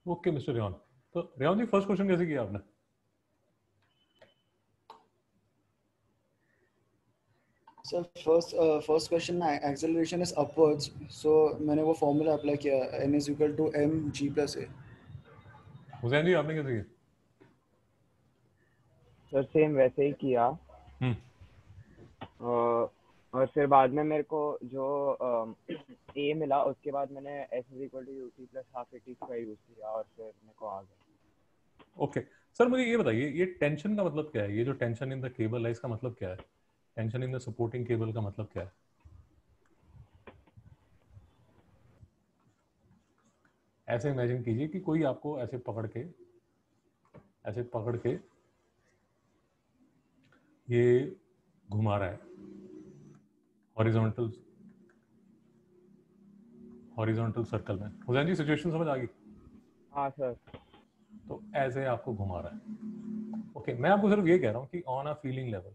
Okay mister Rehan, तो रेहान जी first question कैसे किया आपने? सर फर्स्ट क्वेश्चन ना एक्सेलरेशन इज अपवर्ड्स, सो मैंने वो फॉर्मूला अप्लाई किया n=mg+a। हुसैन जी आपने कैसे किया? सर सेम वैसे ही किया। और फिर बाद में मेरे को जो ए मिला, उसके बाद मैंने s=ut+1280 यूज किया और फिर मेरे को आ गया। ओके सर, मुझे ये बताइए, ये टेंशन का मतलब क्या है? ये जो टेंशन इन द केबल है, इसका मतलब क्या है? Tension in the supporting cable का मतलब क्या है? ऐसे इमेजिन कीजिए कि कोई आपको ऐसे पकड़ के ये घुमा रहा है हॉरिजॉन्टल सर्कल में। हुसैन जी सिचुएशन समझ आ गई? हाँ सर। तो ऐसे आपको घुमा रहा है। ओके, मैं आपको सिर्फ ये कह रहा हूँ कि on a feeling level,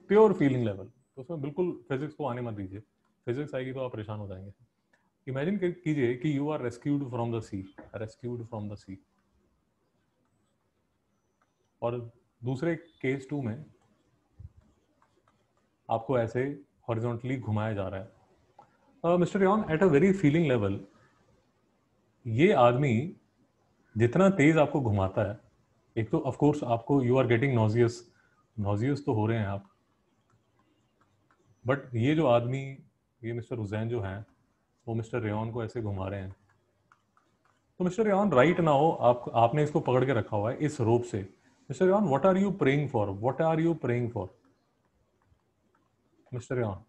pure feeling level, तो उसमें बिल्कुल फिजिक्स को आने मत दीजिए। फिजिक्स आएगी तो आप परेशान हो जाएंगे। इमेजिन कीजिए कि you are rescued from the sea, और दूसरे केस 2 में आपको ऐसे हॉरिजॉन्टली घुमाया जा रहा है। Mister Rehan, eight a very feeling level, ये आदमी जितना तेज आपको घुमाता है, एक तो ऑफ कोर्स आपको यू आर गेटिंग नॉजियस तो हो रहे हैं आप, बट ये जो आदमी, ये मिस्टर हुसैन जो हैं, वो मिस्टर रेहान को ऐसे घुमा रहे हैं। तो मिस्टर रेहान, राइट नाउ आपने इसको पकड़ के रखा हुआ है इस रोप से। Mister Rehan, what are you praying for? Mister Rehan,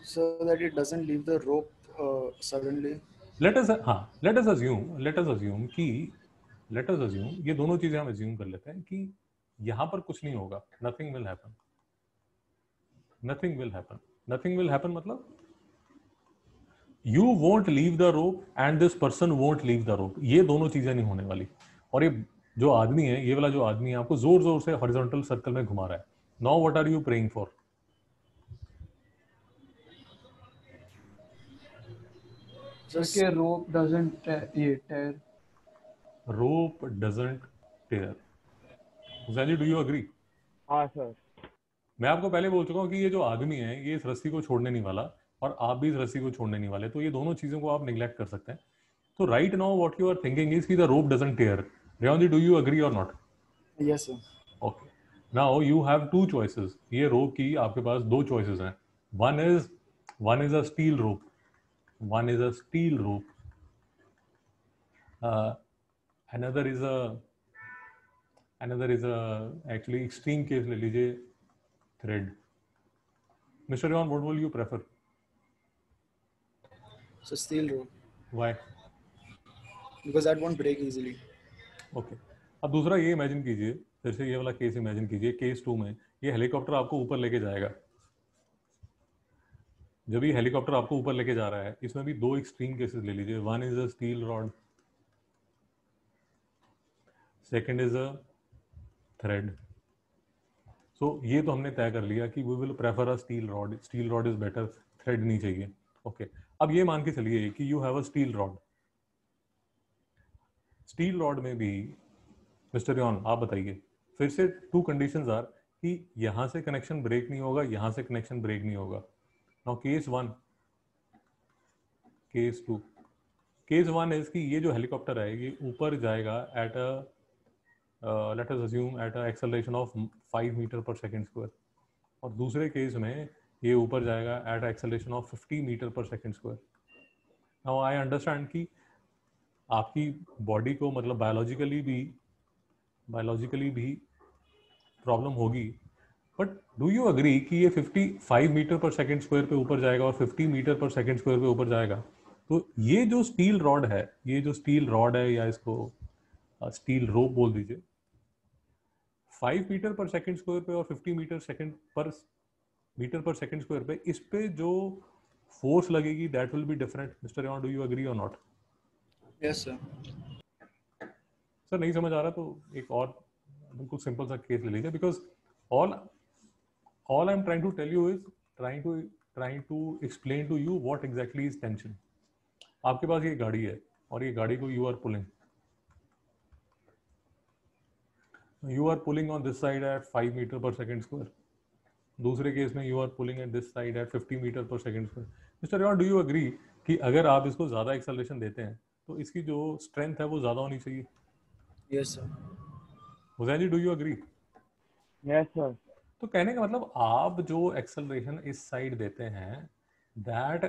so that it doesn't leave the rope suddenly. Let us assume ये दोनों चीजें हम अज्यूम कर लेते हैं कि यहां पर कुछ नहीं होगा। नथिंग विल हैपन मतलब you won't leave the rope and this person won't leave the rope. ये दोनों चीजें नहीं होने वाली। और ये जो आदमी है, ये वाला जो आदमी है, आपको जोर जोर से हॉरिजॉन्टल सर्कल में घुमा रहा है। Now what are you praying for? Just Okay, rope doesn't tear. Rope doesn't tear. Hussain ji, do you agree? हाँ सर। मैं आपको पहले बोल चुका हूं कि ये जो आदमी है, ये इस रस्सी को छोड़ने नहीं वाला, और आप भी इस रस्सी को छोड़ने नहीं वाले। तो ये दोनों चीजों को आप निगलेक्ट कर सकते हैं। तो right now what you are thinking is कि the rope doesn't tear. Rehan ji, do you agree or not? yes sir. Okay, now you have two choices. ये रोप की आपके पास दो चॉइसेस हैं। One is a steel rope, another is a actually extreme case ले लीजिए, thread. Mister Rehan, what will you prefer? So steel rope, why? because that won't break easily. Okay, अब दूसरा ये इमेजिन कीजिए, फिर से ये वाला केस इमेजिन कीजिए। केस 2 में ये हेलीकॉप्टर आपको ऊपर लेके जाएगा। जब ये हेलीकॉप्टर आपको ऊपर लेके जा रहा है, इसमें भी दो एक्सट्रीम केसेस ले लीजिए। One is a steel rod, second is a thread. So ये तो हमने तय कर लिया कि we will prefer a steel rod is better, thread नहीं चाहिए। ओके, अब ये मान के चलिए कि you have a steel rod में भी मिस्टर रेहान आप बताइए, फिर से टू कंडीशंस आर कि यहां से कनेक्शन ब्रेक नहीं होगा, यहां से कनेक्शन ब्रेक नहीं होगा। Now case 1, case 2। Case 1 is कि ये जो हेलीकॉप्टर है, ये ऊपर जाएगा at a let us assume at a acceleration of 5 metre per second square, और दूसरे केस में ये ऊपर जाएगा at a acceleration of 50 meter per second square. Now I understand कि आपकी बॉडी को मतलब बायोलॉजिकली भी प्रॉब्लम होगी, बट डू यू अग्री कि ये 55 मीटर पर सेकंड स्क्वायर पे ऊपर जाएगा और 50 मीटर पर सेकंड स्क्वायर पे ऊपर जाएगा? तो ये जो स्टील रॉड है, या इसको स्टील रोप बोल दीजिए, 5 मीटर पर सेकंड स्क्वायर पे और 50 मीटर पर सेकंड स्क्वायर पे, इस पे जो फोर्स लगेगी that will be different. Mister Rehan, do you agree or not? Yes sir. Sir नहीं समझ आ रहा तो एक और बिल्कुल सिंपल सा केस ले लीजिए, because all I am trying to tell you is trying to explain to you what exactly is tension. आपके पास ये गाड़ी है और ये गाड़ी को you are pulling on this side at 5 meter per second square. दूसरे केस में you are pulling at this side at 50 meter per second square. Mr. Rayon, do you agree कि अगर आप इसको ज़्यादा एक्सेलरेशन देते हैं तो इसकी जो स्ट्रेंथ है वो ज़्यादा होनी चाहिए? Yes sir. Hussain ji, do you agree? Yes sir. तो कहने का मतलब आप जो एक्सेलरेशन इस साइड देते हैं that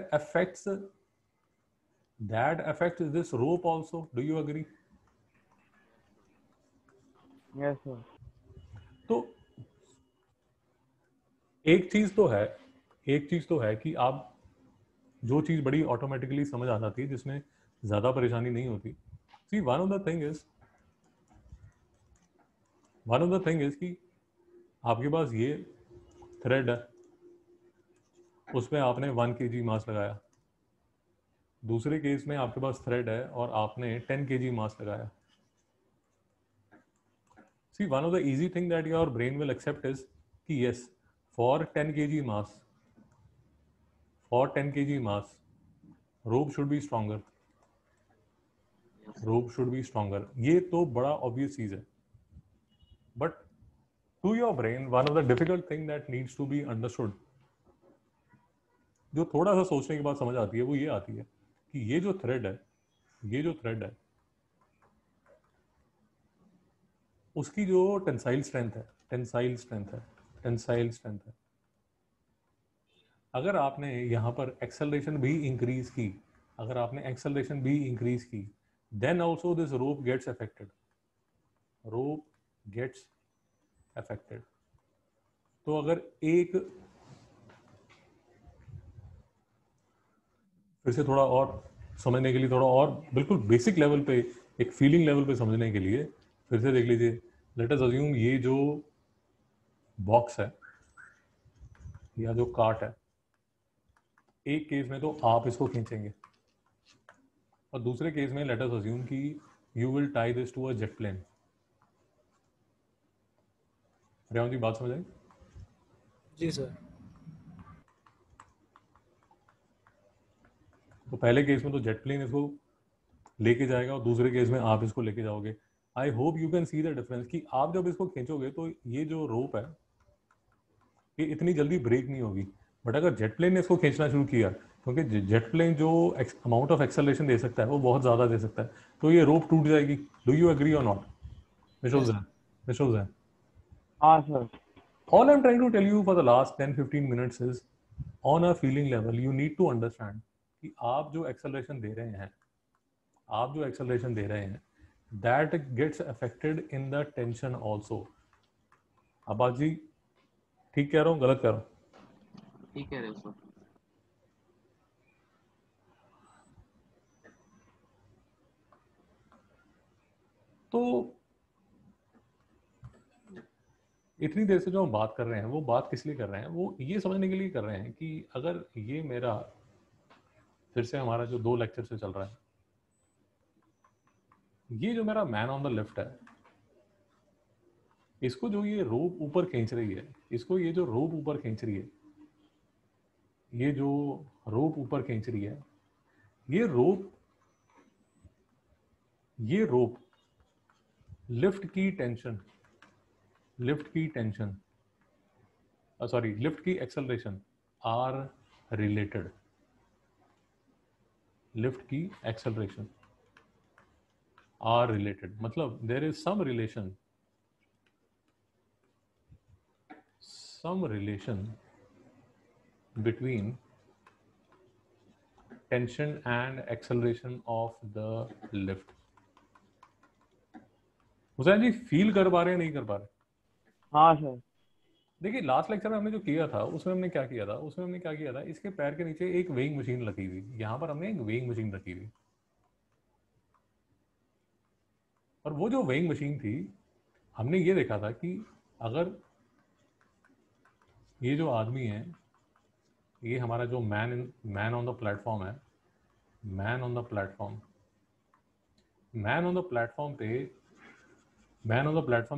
affects this rope also. Do you agree? Yes sir. तो एक चीज तो है कि आप जो चीज बड़ी ऑटोमेटिकली समझ आ जाती है, जिसमें ज्यादा परेशानी नहीं होती. See, one of the thing is कि आपके पास ये थ्रेड है, उसमें आपने 1 kg मास लगाया. दूसरे केस में आपके पास थ्रेड है और आपने 10 kg मास लगाया. See, one of the easy thing that your brain will accept is कि yes, for 10 kg mass, rope should be stronger. ये तो बड़ा obvious चीज है. But to your brain, one of the difficult thing that needs to be understood, जो थोड़ा सा सोचने के बाद समझ आती है, वो ये आती है कि ये जो थ्रेड है उसकी जो टेंसाइल स्ट्रेंथ है, अगर आपने यहाँ पर एक्सेलरेशन भी इंक्रीज की, then also this rope gets affected. तो अगर एक फिर से थोड़ा और समझने के लिए, थोड़ा और बिल्कुल बेसिक लेवल पे, एक फीलिंग लेवल पे समझने के लिए फिर से देख लीजिए. लेट अस अज्यूम ये जो बॉक्स है या जो कार्ट है, एक केस में तो आप इसको खींचेंगे और दूसरे केस में लेट अस अज्यूम कि you will tie this to a jet plane. Revant ji, बात समझ आई? जी सर. तो पहले केस में तो जेट प्लेन इसको लेके जाएगा और दूसरे केस में आप इसको लेके जाओगे. I hope you can see the difference कि आप जब इसको खींचोगे तो ये जो रोप है ये इतनी जल्दी ब्रेक नहीं होगी. बट अगर जेट प्लेन ने इसको खींचना शुरू किया, क्योंकि जेट प्लेन जो अमाउंट ऑफ एक्सेलरेशन दे सकता है वो बहुत ज़्यादा दे सकता है, तो ये रोप टूट जाएगी. डू यू एग्री और नॉट, मिस्टर हुसैन? हाँ sir. All I'm trying to tell you for the last 10-15 minutes is, on a feeling level, you need to understand कि आप जो एक्सेलरेशन दे रहे हैं, that gets affected in the tension also. Abbas जी, ठीक कह रहा हूँ, गलत कह रहा हूँ? ठीक कह रहे हो सर. तो इतनी देर से जो हम बात कर रहे हैं, वो बात किस लिए कर रहे हैं? वो ये समझने के लिए कर रहे हैं कि अगर ये मेरा, फिर से हमारा जो 2 लेक्चर से चल रहा है, ये जो मेरा मैन ऑन द लेफ्ट है, इसको जो ये रोप ऊपर खींच रही है, ये जो रोप ऊपर खींच रही है, ये रोप लिफ्ट की एक्सेलरेशन आर रिलेटेड. मतलब there is some relation between tension and acceleration of the lift. Hussain ji, feel कर पा रहे हैं, नहीं कर पा रहे? हाँ सर. देखिए, लास्ट लेक्चर में हमने जो किया था उसमें हमने क्या किया था, इसके पैर के नीचे एक वेइंग मशीन लगी हुई, यहाँ पर हमने एक वेइंग मशीन रखी हुई, और वो जो वेइंग मशीन थी, हमने ये देखा था कि अगर ये जो आदमी है, ये हमारा जो मैन ऑन द प्लेटफॉर्म है, मैन ऑन द प्लेटफॉर्म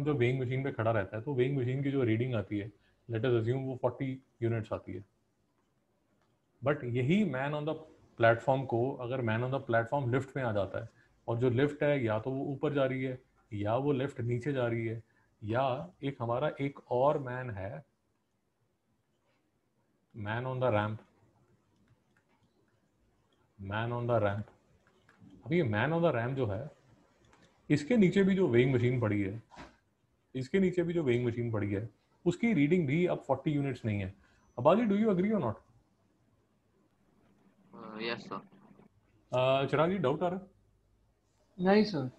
जो वेइंग मशीन पे खड़ा रहता है, तो वेइंग मशीन की जो रीडिंग आती है, लेट अस अज्यूम वो 40 यूनिट्स आती है. बट यही मैन ऑन द प्लेटफॉर्म को, अगर man on the platform lift में आ जाता है और जो लिफ्ट है या तो वो ऊपर जा रही है या वो लिफ्ट नीचे जा रही है, या एक हमारा एक और मैन है, man on the ramp, man on the ramp. अब ये मैन ऑन द रैंप जो है, इसके नीचे भी जो वेइंग मशीन पड़ी है, इसके नीचे भी जो वेइंग मशीन पड़ी है, उसकी रीडिंग भी अब 40 यूनिट्स नहीं है। Abaji, do you agree or not? Yes sir. Chirag ji, doubt आ रहा है? नहीं सर।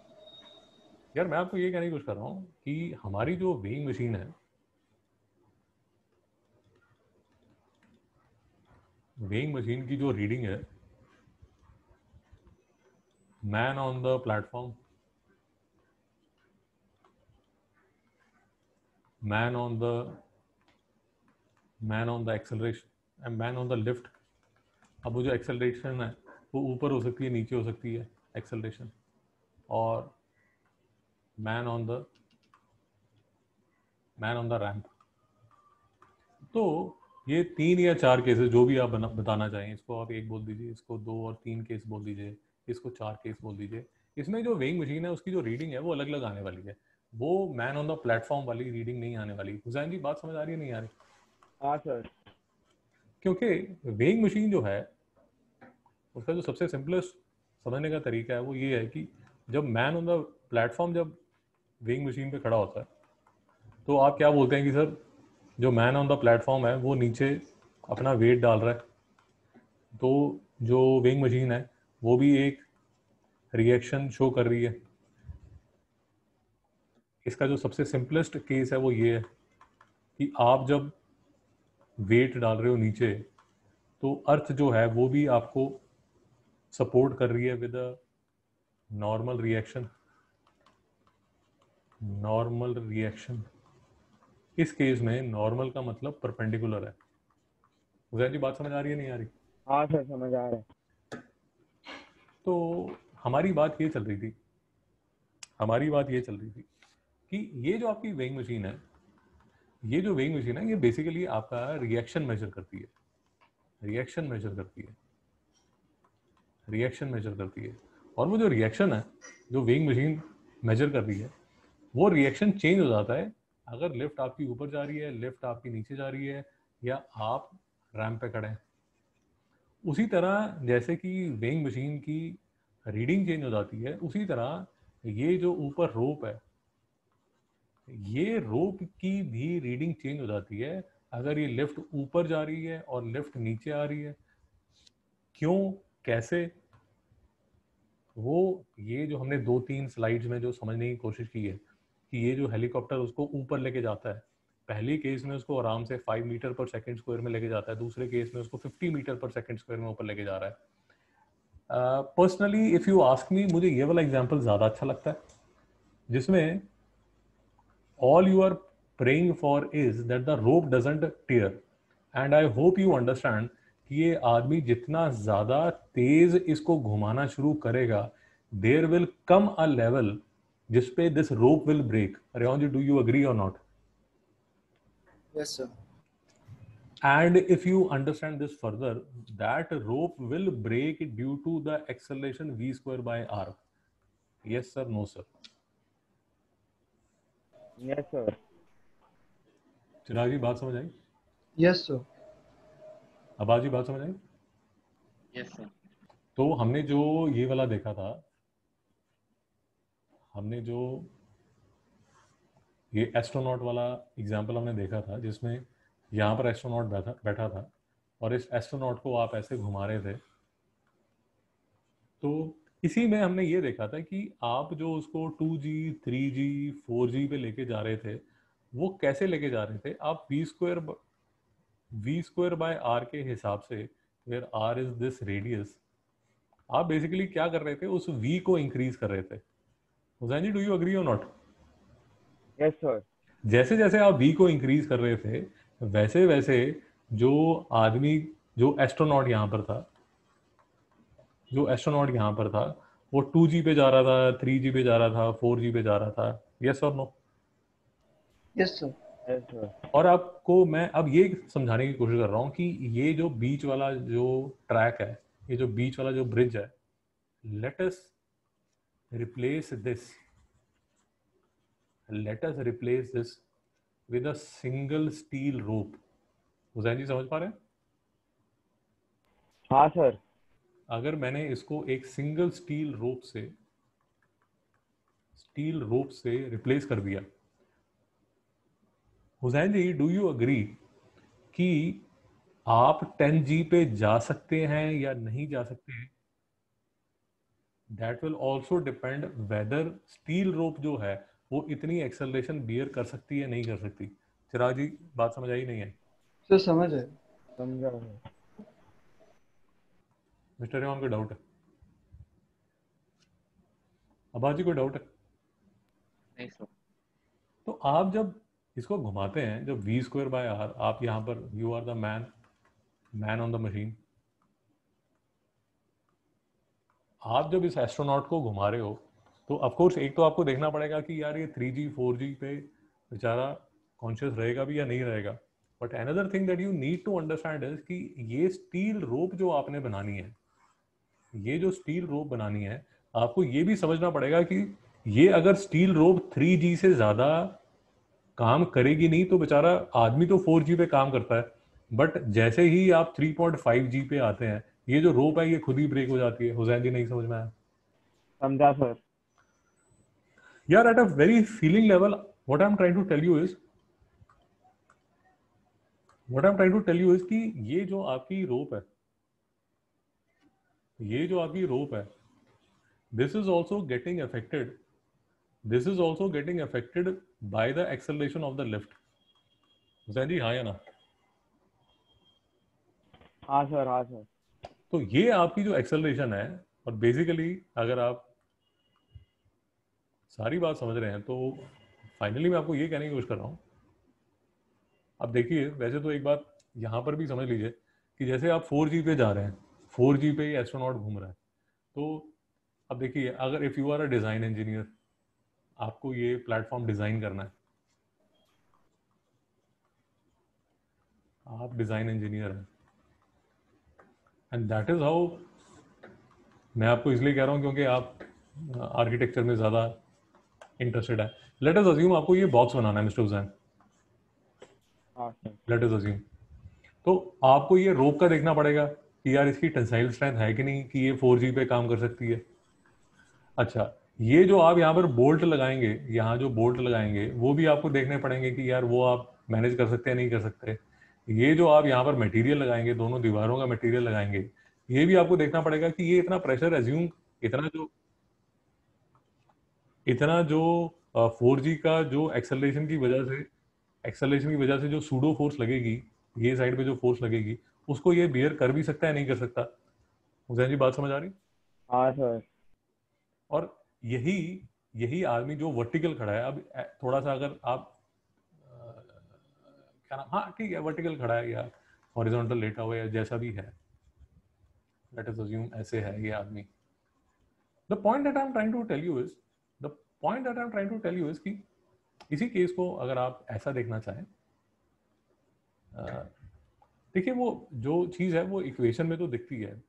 यार मैं आपको ये कहने की कोशिश कर रहा हूँ कि हमारी जो वेइंग मशीन है, वेइंग मशीन की जो रीडिंग है, man on the platform, man on the acceleration and man on the lift. अब वो जो एक्सेलरेशन है वो ऊपर हो सकती है, नीचे हो सकती है एक्सेलरेशन, और मैन ऑन द रैंप। तो ये 3 या 4 केसेस जो भी आप बताना चाहें, इसको आप 1 बोल दीजिए, इसको 2 और 3 केस बोल दीजिए, इसको 4 केस बोल दीजिए। इसमें जो वेइंग मशीन है उसकी जो रीडिंग है वो अलग अलग आने वाली है, वो मैन ऑन द प्लेटफॉर्म वाली रीडिंग नहीं आने वाली। हुसैन जी, बात समझ आ रही है नहीं आ रही? हाँ सर। क्योंकि वेइंग मशीन जो है उसका जो सबसे सिंपलेस्ट समझने का तरीका है वो ये है कि जब मैन ऑन द प्लेटफॉर्म जब वेइंग मशीन पे खड़ा होता है तो आप क्या बोलते हैं कि सर जो मैन ऑन द प्लेटफॉर्म है वो नीचे अपना वेट डाल रहा है, तो जो वेइंग मशीन है वो भी एक रिएक्शन शो कर रही है। इसका जो सबसे सिंपलेस्ट केस है वो ये है कि आप जब वेट डाल रहे हो नीचे तो अर्थ जो है वो भी आपको सपोर्ट कर रही है with a normal reaction. Normal reaction, इस केस में नॉर्मल का मतलब परपेंडिकुलर है। हुसैन जी, बात समझ आ रही है नहीं आ रही? हाँ सर, समझ आ रहा है। तो हमारी बात ये चल रही थी, हमारी बात ये चल रही थी कि ये जो आपकी वेइंग मशीन है, ये जो वेइंग मशीन है ये बेसिकली आपका रिएक्शन मेजर करती है, रिएक्शन मेजर करती है, रिएक्शन मेजर करती है। और वो जो रिएक्शन है जो वेइंग मशीन मेजर कर रही है, वो रिएक्शन चेंज हो जाता है अगर लिफ्ट आपकी ऊपर जा रही है, लिफ्ट आपकी नीचे जा रही है, या आप रैंप पे खड़े हैं। उसी तरह जैसे कि वेइंग मशीन की रीडिंग चेंज हो जाती है, उसी तरह ये जो ऊपर रोप है, ये रोप की भी रीडिंग चेंज हो जाती है अगर ये लिफ्ट ऊपर जा रही है और लिफ्ट नीचे आ रही है। क्यों, कैसे, वो ये जो हमने 2-3 स्लाइड्स में जो समझने की कोशिश की है कि ये जो हेलीकॉप्टर उसको ऊपर लेके जाता है, पहले केस में उसको आराम से 5 मीटर पर सेकंड स्क्वायर में लेके जाता है, दूसरे केस में उसको 50 मीटर पर सेकंड स्क्वायर में ऊपर लेके जा रहा है। Personally if you ask me, मुझे ये वाला एग्जांपल ज़्यादा अच्छा लगता है जिसमें all you are praying for is that the rope doesn't tear, and I hope you understand कि ये आदमी जितना ज़्यादा तेज इसको घुमाना शुरू करेगा, there will come a level जिसपे this rope will break. Rehan ji, do you agree or not? Yes, sir. And if you understand this further, that rope will break due to the acceleration v square by r. Yes sir, no sir? Yes sir. Chirag ji, बात समझ आई? Yes sir. Abbas ji, बात समझ आई? Yes sir. तो हमने जो ये वाला देखा था, हमने जो ये एस्ट्रोनॉट वाला एग्जाम्पल हमने देखा था जिसमें यहाँ पर एस्ट्रोनॉट बैठा था और इस एस्ट्रोनॉट को आप ऐसे घुमा रहे थे, तो इसी में हमने ये देखा था कि आप जो उसको 2G, 3G, 4G पे लेके जा रहे थे, वो कैसे लेके जा रहे थे? आप v स्क्वायर बाय r के हिसाब से, where r is this radius, आप बेसिकली क्या कर रहे थे, उस v को इंक्रीज कर रहे थे। Hussain ji, do you agree or not? Yes sir. जैसे जैसे आप v को इंक्रीज कर रहे थे, वैसे वैसे जो आदमी, जो एस्ट्रोनॉट यहाँ पर था, जो एस्ट्रोनॉट यहाँ पर था, वो 2G पे जा रहा था, 3G पे जा रहा था, 4G पे जा रहा था। यस और no? Yes sir. Yes sir. और आपको मैं अब ये समझाने की कोशिश कर रहा हूँ कि ये जो बीच वाला जो ट्रैक है, ये जो बीच वाला जो ब्रिज है, let us replace this with a single steel rope. Hussain ji समझ पा रहे हैं? हाँ सर। अगर मैंने इसको एक सिंगल स्टील रोप से रिप्लेस कर दिया, Hussain ji do you agree कि आप 10G पे जा सकते हैं या नहीं जा सकते हैं? That will also depend whether steel rope जो है वो इतनी एक्सेलरेशन बियर कर सकती है नहीं कर सकती। चिराग जी बात समझ आई नहीं है? सर समझ है। समझा सर। मिस्टर रेवान कोई डाउट है? अब्बास जी कोई डाउट है? नहीं सर। तो आप जब इसको घुमाते हैं, जब v²/r, आप यहाँ पर you are the man on the machine, आप जब इस एस्ट्रोनॉट को घुमा रहे हो तो ऑफकोर्स एक तो आपको देखना पड़ेगा कि यार ये 3G 4G पे बेचारा कॉन्शियस रहेगा भी या नहीं रहेगा। But another thing that you need to understand is कि ये स्टील रोप जो आपने बनानी है, ये जो स्टील रोप बनानी है, आपको ये भी समझना पड़ेगा कि ये अगर स्टील रोप 3G से ज़्यादा काम करेगी नहीं तो बेचारा आदमी तो 4G पे काम करता है, बट जैसे ही आप 3.5G पे आते हैं ये जो रोप है ये खुद ही ब्रेक हो जाती है। हुसैन जी नहीं समझ में आया? समझा सर। यार at a very feeling level what I am trying to tell you is कि ये जो आपकी रोप है, ये जो आपकी रोप है, this is also getting affected by the acceleration of the lift. Hussain ji हाँ या ना? हाँ सर। हाँ सर। तो ये आपकी जो एक्सेलरेशन है, और बेसिकली अगर आप सारी बात समझ रहे हैं तो फाइनली मैं आपको ये कहने की कोशिश कर रहा हूँ। अब देखिए, वैसे तो एक बात यहाँ पर भी समझ लीजिए कि जैसे आप 4G पे जा रहे हैं, 4G पे ही एस्ट्रोनॉट घूम रहा है, तो अब देखिए अगर if you are a design engineer, आपको ये प्लेटफॉर्म डिज़ाइन करना है, आप डिज़ाइन इंजीनियर हैं, एंड दैट इज़ हाउ, मैं आपको इसलिए कह रहा हूँ क्योंकि आप आर्किटेक्चर में ज़्यादा इंटरेस्टेड है। लेट अस अज्यूम आपको ये बॉक्स बनाना है मिस्टर हुसैन, हाँ सर। लेट अस अज्यूम, तो आपको ये रोप का देखना पड़ेगा कि यार इसकी टेंसाइल स्ट्रेंथ है कि नहीं, कि ये 4G पे काम कर सकती है। अच्छा, ये जो आप यहाँ पर बोल्ट लगाएंगे, यहाँ जो बोल्ट लगाएंगे वो भी आपको देखने पड़ेंगे कि यार वो आप मैनेज कर सकते हैं नहीं कर सकते। ये जो आप यहाँ पर मटेरियल लगाएंगे, दोनों दीवारों का मटेरियल लगाएंगे, ये भी आपको देखना पड़ेगा कि ये इतना प्रेशर एज्यूम, इतना जो 4G का जो एक्सेलरेशन की वजह से जो सूडो फोर्स लगेगी, ये साइड पे जो फोर्स लगेगी, उसको ये बियर कर भी सकता है नहीं कर सकता। हुसैन जी बात समझ आ रही? हाँ सर। और यही यही आदमी जो वर्टिकल खड़ा है, अब थोड़ा सा अगर आप क्या नाम, हाँ ठीक है, वर्टिकल खड़ा है या हॉरिजॉन्टल लेटा हुआ है या जैसा भी है, लेट अस अज्यूम ऐसे है ये आदमी। The point that I am trying to tell you is the point that I am trying to tell you is कि इसी केस को अगर आप ऐसा देखना चाहें, देखिए वो जो चीज़ है वो इक्वेशन में तो दिखती है,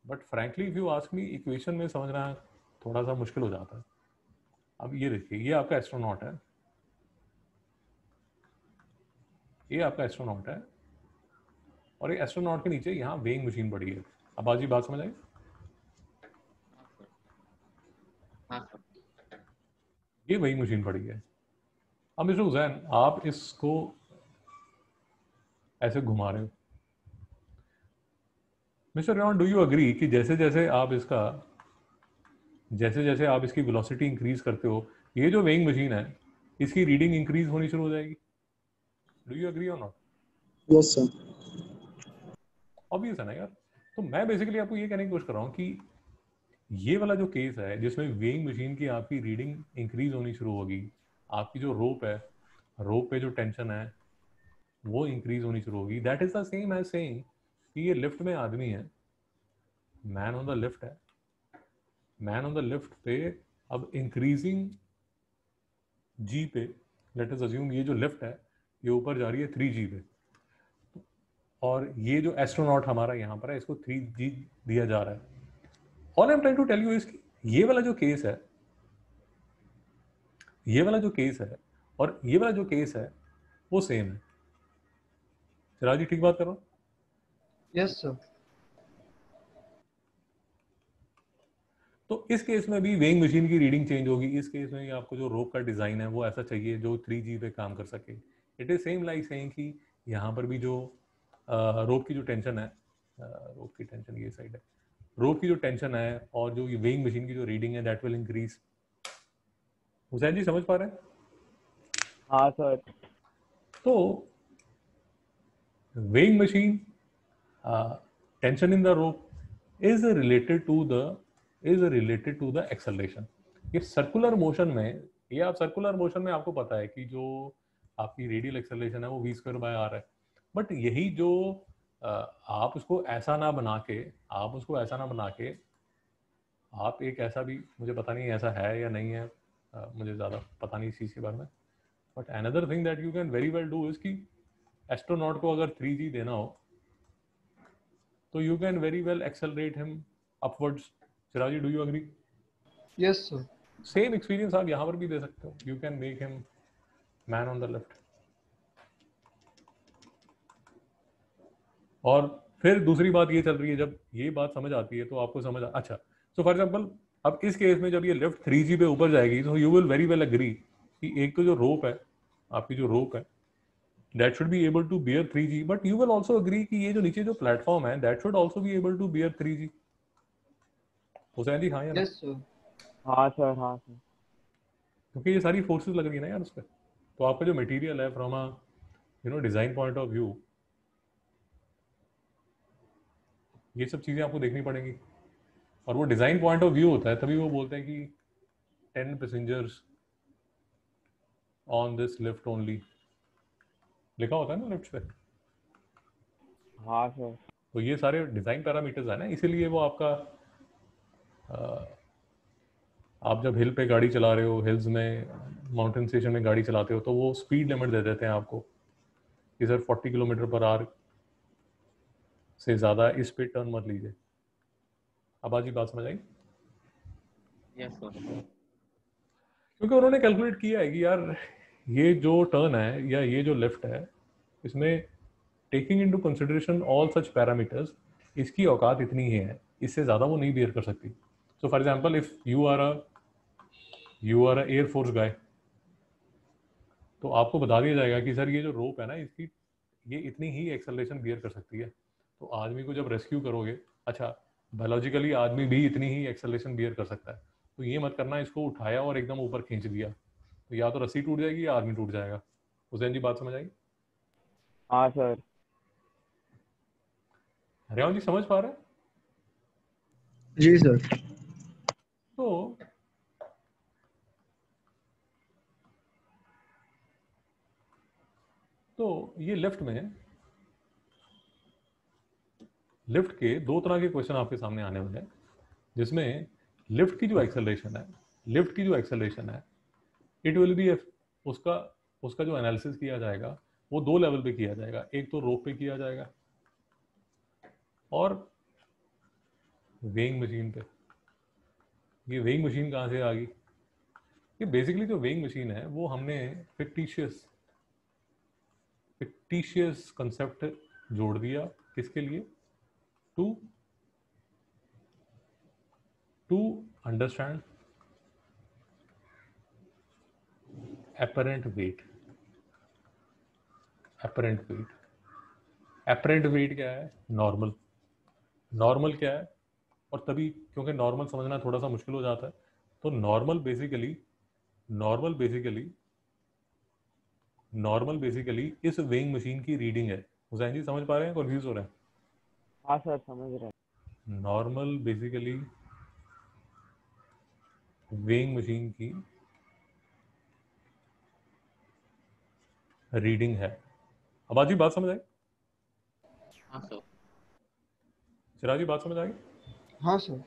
but frankly if you ask me, equation में समझना थोड़ा सा मुश्किल हो जाता है। अब ये देखिए, ये आपका एस्ट्रोनॉट है, ये आपका एस्ट्रोनॉट है, और ये एस्ट्रोनॉट के नीचे यहाँ वेइंग मशीन पड़ी है। अब आज बात समझ आई? हाँ सर। ये वेइंग मशीन पड़ी है। अब मिस्टर हुसैन आप इसको ऐसे घुमा रहे हो, mister Rewan do you agree कि जैसे जैसे आप इसकी वेलोसिटी इंक्रीज करते हो, ये जो वेइंग मशीन है इसकी रीडिंग इंक्रीज होनी शुरू हो जाएगी? Do you agree or not? Yes sir. Obvious है ना यार। तो मैं बेसिकली आपको ये कहने की कोशिश कर रहा हूँ कि ये वाला जो केस है जिसमें वेइंग मशीन की आपकी रीडिंग इंक्रीज होनी शुरू होगी, आपकी जो रोप है, रोप पे जो टेंशन है वो इंक्रीज होनी शुरू होगी, that is the same as saying कि ये लिफ्ट में आदमी है, मैन ऑन द लिफ्ट है, मैन ऑन द लिफ्ट पे अब इंक्रीजिंग जी पे लेट अस अज्यूम ये जो लिफ्ट है ये ऊपर जा रही है 3G पे, और ये जो एस्ट्रोनॉट हमारा यहाँ पर है इसको 3G दिया जा रहा है. All I am trying to tell you is कि ये वाला जो केस है, ये वाला जो केस है और ये वाला जो केस है वो सेम है. चिराग जी ठीक बात कर रहा हूँ? Yes sir. तो इस केस में भी वेइंग मशीन की रीडिंग चेंज होगी. इस केस में आपको जो रोप का डिजाइन है वो ऐसा चाहिए जो 3G पे काम कर सके. It is same like saying कि यहाँ पर भी जो रोप की जो टेंशन है, रोप की टेंशन ये साइड है, रोप की जो टेंशन है और जो वेइंग मशीन की जो रीडिंग है that will increase. Hussain ji समझ पा रहे हैं? हाँ सर. तो weighing machine tension in the rope is related to the acceleration. ये सर्कुलर मोशन में, ये आप सर्कुलर मोशन में आपको पता है कि जो आपकी रेडियल एक्सेलरेशन है वो v² है. बट यही जो आप उसको ऐसा ना बना के आप एक ऐसा भी, मुझे पता नहीं ऐसा है या नहीं है, मुझे ज़्यादा पता नहीं इस चीज़ के बारे में. But another thing that you can very well do is कि एस्ट्रोनॉट को अगर 3G देना हो तो you can very well accelerate him upwards. Chirag ji do you agree? Yes sir. Same experience आप यहाँ पर भी दे सकते हो. You can make him man on the left. और फिर दूसरी बात ये चल रही है, जब ये बात समझ आती है तो आपको समझ अच्छा. सो फॉर एग्जाम्पल अब इस केस में जब ये लेफ्ट 3G पे ऊपर जाएगी तो you will very well agree कि एक तो जो रोप है, आपकी जो रोप है that should be able to bear 3G, but you will also agree कि ये जो नीचे जो प्लेटफॉर्म है that should also be able to bear 3G. Hussain ji हाँ या ना? Yes sir. हाँ सर. हाँ सर. क्योंकि ये सारी फोर्सेस लग रही है ना यार उस पर. तो आपका जो मटेरियल है from a design point of view, ये सब चीज़ें आपको देखनी पड़ेंगी. और वो डिजाइन पॉइंट ऑफ व्यू होता है तभी वो बोलते हैं कि 10 passengers on this lift only लिखा होता है ना लिफ्ट पे. हाँ सर. तो ये सारे डिजाइन पैरामीटर्स है ना, इसीलिए वो आपका आप जब हिल पे गाड़ी चला रहे हो, हिल्स में माउंटेन स्टेशन में गाड़ी चलाते हो तो वो स्पीड लिमिट दे देते हैं आपको कि सर 40 किलोमीटर/आवर से ज़्यादा इस पे टर्न मत लीजिए. अब आज बात समझ आई? Yes sir. क्योंकि उन्होंने कैलकुलेट किया है कि यार ये जो टर्न है या ये जो लेफ्ट है इसमें taking into consideration all such parameters इसकी औकात इतनी ही है, इससे ज़्यादा वो नहीं बियर कर सकती. So for example if you are a air force guy, तो आपको बता दिया जाएगा कि सर ये जो रोप है ना इसकी ये इतनी ही एक्सेलरेशन बियर कर सकती है. तो आदमी को जब रेस्क्यू करोगे, अच्छा बायोलॉजिकली आदमी भी इतनी ही एक्सेलरेशन बियर कर सकता है, तो ये मत करना इसको उठाया और एकदम ऊपर खींच दिया, तो या तो रस्सी टूट जाएगी या आदमी टूट जाएगा. हुसैन जी बात समझ आई? हाँ सर. हरियाणा जी समझ पा रहे हैं? जी सर. तो ये लिफ्ट के दो तरह के क्वेश्चन आपके सामने आने वाले हैं, जिसमें लिफ्ट की जो एक्सेलरेशन है इट विल बी उसका जो एनालिसिस किया जाएगा वो दो लेवल पे किया जाएगा. एक तो रोप पे किया जाएगा और वेइंग मशीन पे. ये वेइंग मशीन कहाँ से आ गई? ये बेसिकली जो वेइंग मशीन है वो हमने फिक्टिशियस कंसेप्ट जोड़ दिया. किसके लिए? टू अंडरस्टैंड apparent weight क्या है? नॉर्मल क्या है? और तभी क्योंकि नॉर्मल समझना थोड़ा सा मुश्किल हो जाता है, तो नॉर्मल बेसिकली इस वेइंग मशीन की रीडिंग है. हुसैन जी समझ पा रहे हैं? कंफ्यूज हो रहे हैं? हाँ सर समझ रहे हैं. नॉर्मल बेसिकली वेइंग मशीन की रीडिंग है. अब आज बात समझ आई? हाँ सर. चिराग जी बात समझ आ गई? हाँ सर.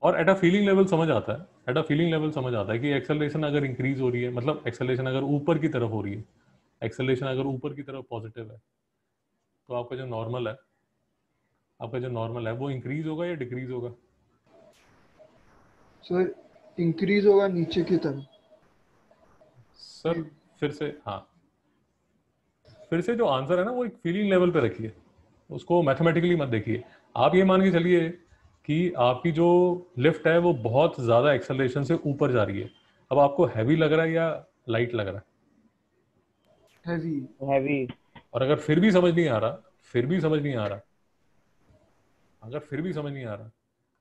और एट अ फीलिंग लेवल समझ आता है, एट अ फीलिंग लेवल समझ आता है कि एक्सेलरेशन अगर इंक्रीज हो रही है, मतलब एक्सेलरेशन अगर ऊपर की तरफ हो रही है, एक्सेलरेशन अगर ऊपर की तरफ पॉजिटिव है, तो आपका जो नॉर्मल है वो इंक्रीज होगा या डिक्रीज होगा? सर इंक्रीज होगा नीचे की तरफ। सर फिर से, हाँ, फिर से जो आंसर है ना वो एक फीलिंग लेवल पे रखिए, उसको मैथमेटिकली मत देखिए। आप ये मान के चलिए कि आपकी जो लिफ्ट है वो बहुत ज़्यादा एक्सेलरेशन से ऊपर जा रही है। अब आपको हैवी लग रहा है या लाइट लग रहा है? हैवी। हैवी। और अगर फिर भी समझ नहीं आ रहा, फिर भी समझ नहीं आ रहा, अगर फिर भी समझ नहीं आ रहा,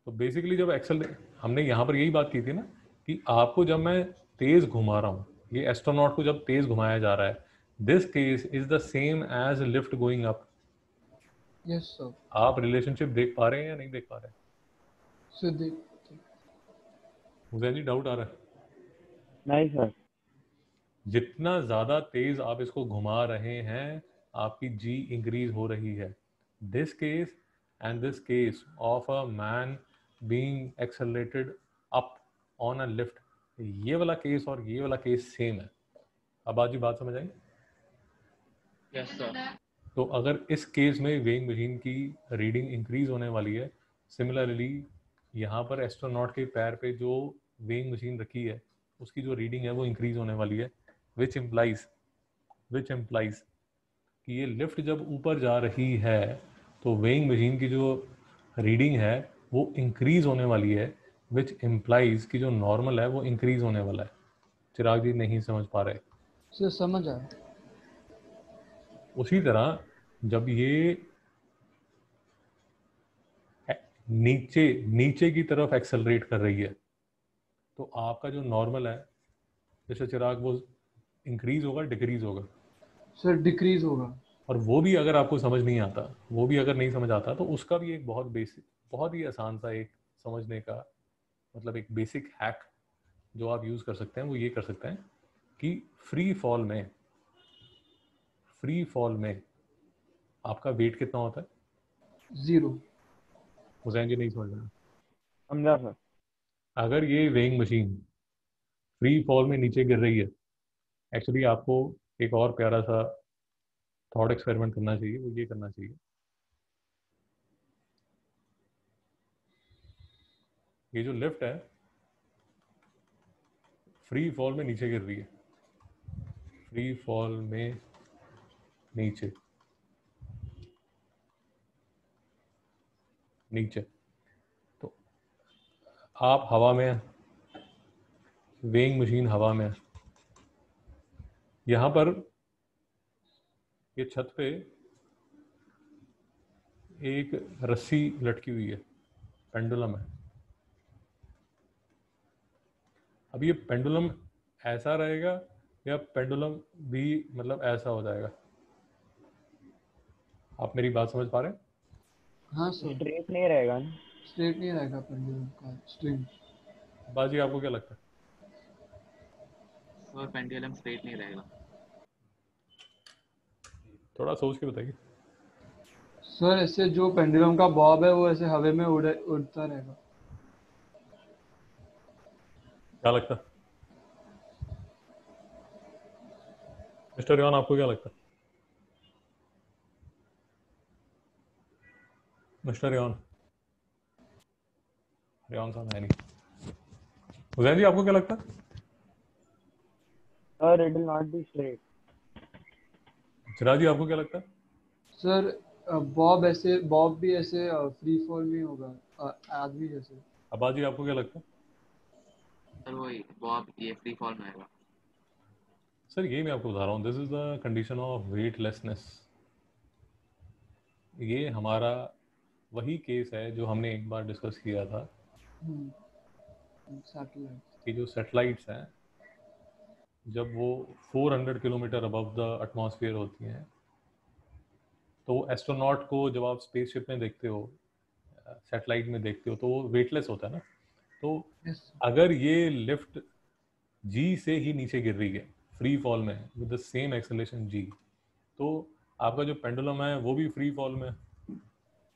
तो बेसिकली जब एक्सेल, हमने यहाँ पर यही बात की थी ना कि आपको जब मैं तेज घुमा रहा हूँ, ये एस्ट्रोनॉट को जब तेज घुमाया जा रहा है, this case is the same as lift going up. Yes sir. आप रिलेशनशिप देख पा रहे हैं या नहीं देख पा रहे हैं? सर देख। मुझे जी डाउट आ रहा है? नहीं सर। जितना ज्यादा तेज आप इसको घुमा रहे हैं, आपकी जी इंक्रीज हो रही है। This case and this case of a man being accelerated up on a lift, ये वाला केस और ये वाला केस सेम है। अब आज बात समझ आई? Yes, sir. तो अगर इस केस में वेइंग मशीन की रीडिंग इंक्रीज होने वाली है, सिमिलरली यहाँ पर एस्ट्रोनॉट के पैर पे जो वेइंग मशीन रखी है उसकी जो रीडिंग है वो इंक्रीज होने वाली है, विच इम्प्लाइज कि ये लिफ्ट जब ऊपर जा रही है तो वेइंग मशीन की जो रीडिंग है वो इंक्रीज होने वाली है, विच इम्प्लाइज कि जो नॉर्मल है वो इंक्रीज होने वाला है। चिराग जी नहीं समझ पा रहे? सर समझ आया। उसी तरह जब ये नीचे नीचे की तरफ एक्सेलरेट कर रही है, तो आपका जो नॉर्मल है, जैसे चिराग, वो इंक्रीज होगा डिक्रीज होगा? सर डिक्रीज होगा। और वो भी अगर आपको समझ नहीं आता, वो भी अगर नहीं समझ आता, तो उसका भी एक बहुत बेसिक, बहुत ही आसान सा एक समझने का, मतलब एक बेसिक हैक जो आप यूज़ कर सकते हैं वो ये कर सकते हैं कि फ्री फॉल में आपका वेट कितना होता है? 0। हुसैन जी नहीं समझ रहे? समझा सर। अगर ये वेइंग मशीन फ्री फॉल में नीचे गिर रही है, एक्चुअली आपको एक और प्यारा सा थॉट एक्सपेरिमेंट करना चाहिए, वो ये करना चाहिए, ये जो लिफ्ट है फ्री फॉल में नीचे गिर रही है, फ्री फॉल में नीचे नीचे, तो आप हवा में हैं, वेइंग मशीन हवा में है, यहाँ पर ये छत पे एक रस्सी लटकी हुई है, पेंडुलम है। अब ये पेंडुलम ऐसा रहेगा या पेंडुलम भी मतलब ऐसा हो जाएगा? आप मेरी बात समझ पा रहे हैं? हाँ सर। स्ट्रेट नहीं रहेगा ना। स्ट्रेट नहीं रहेगा पेंडुलम का स्ट्रिंग। बाजी आपको क्या लगता है? Sir, pendulum straight नहीं रहेगा. थोड़ा सोच के बताइए। सर ऐसे जो पेंडुलम का बॉब है वो ऐसे हवा में उड़ता रहेगा। क्या लगता है मिस्टर रियान, आपको क्या लगता है? मिस्टर रियान, रियान साहब है नहीं। हुसैन जी आपको क्या लगता है? Sir it will not be straight. Chirag ji आपको क्या लगता है? सर बॉब भी ऐसे फ्री फॉल में होगा आदमी जैसे। अब्बास जी आपको क्या लगता है? Sir, वही बॉब ये free fall में आएगा. सर ये मैं आपको बता रहा हूँ, this is the condition of weightlessness. ये हमारा वही केस है जो हमने एक बार डिस्कस किया था सैटेलाइट। कि जो सैटेलाइट्स हैं जब वो 400 किलोमीटर अबव द एटमॉस्फेयर होती हैं, तो एस्ट्रोनॉट को जब आप स्पेसशिप में देखते हो, सैटेलाइट में देखते हो, तो वो वेटलेस होता है ना। तो यस। अगर ये लिफ्ट जी से ही नीचे गिर रही है, फ्री फॉल में विद द सेम एक्सेलरेशन जी, तो आपका जो पेंडुलम है वो भी फ्री फॉल में,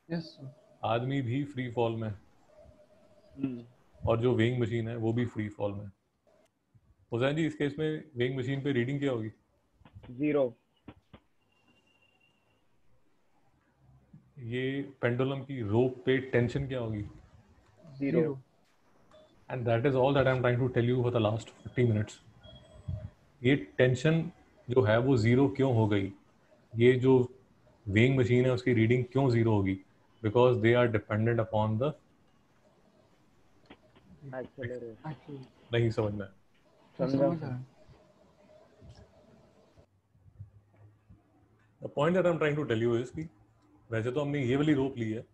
यस सर। आदमी भी फ्री फॉल में, और जो वेइंग मशीन है वो भी फ्री फॉल में। हुसैन जी, इस केस में वेइंग मशीन पे रीडिंग क्या होगी? 0। ये पेंडुलम की रोप पे टेंशन क्या होगी? 0। And that is all that I am trying to tell you for the last 50 minutes. ये टेंशन जो है वो जीरो क्यों हो गई? ये जो वेइंग मशीन है उसकी रीडिंग क्यों जीरो होगी? Because they are dependent upon the acceleration. Actually नहीं समझ में? समझा। समझ आया। The point that I am trying to tell you is कि वैसे तो हमने ये वाली रोप ली है,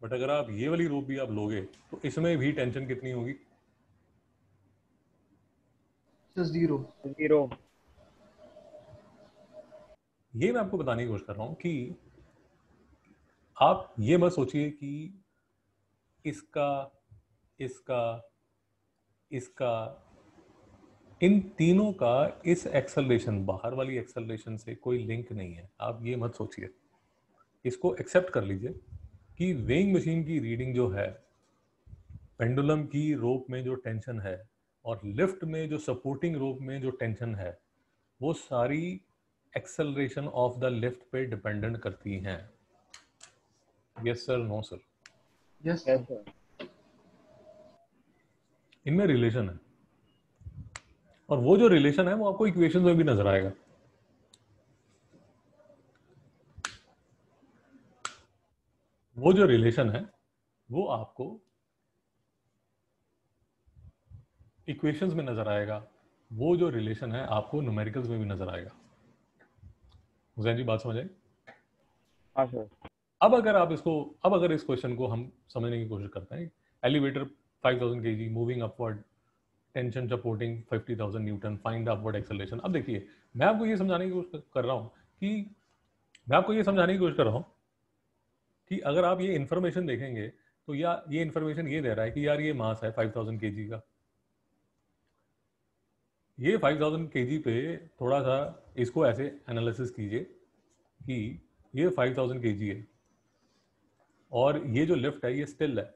बट अगर आप ये वाली रोप भी आप लोगे तो इसमें भी टेंशन कितनी होगी? Just 0. 0। ये मैं आपको बताने की कोशिश कर रहा हूँ कि आप ये मत सोचिए कि इसका इसका इसका इन तीनों का इस एक्सेलरेशन, बाहर वाली एक्सेलरेशन से कोई लिंक नहीं है। आप ये मत सोचिए, इसको एक्सेप्ट कर लीजिए कि वेइंग मशीन की रीडिंग जो है, पेंडुलम की रोप में जो टेंशन है और लिफ्ट में जो सपोर्टिंग रोप में जो टेंशन है, वो सारी एक्सेलरेशन ऑफ द लिफ्ट पे डिपेंडेंट करती हैं। Yes sir, no sir? Yes, yes sir. Sir. इनमें रिलेशन है, और वो जो रिलेशन है वो आपको इक्वेशंस में भी नजर आएगा। वो जो रिलेशन है वो आपको इक्वेशंस में नजर आएगा, वो जो रिलेशन है आपको न्यूमेरिकल्स में भी नजर आएगा। हुसैन जी, बात समझ आई? हाँ सर। अब अगर इस क्वेश्चन को हम समझने की कोशिश करते हैं, elevator 5000 kg moving upward, tension supporting 50,000 Newton, find upward acceleration. अब देखिए, मैं आपको ये समझाने की कोशिश कर रहा हूं कि अगर आप ये इन्फॉर्मेशन देखेंगे तो ये इन्फॉर्मेशन ये दे रहा है कि यार ये मास है 5000 kg का। ये 5000 kg पे थोड़ा सा इसको ऐसे एनालिसिस कीजिए कि ये 5000 kg है और ये जो लिफ्ट है ये स्टिल है,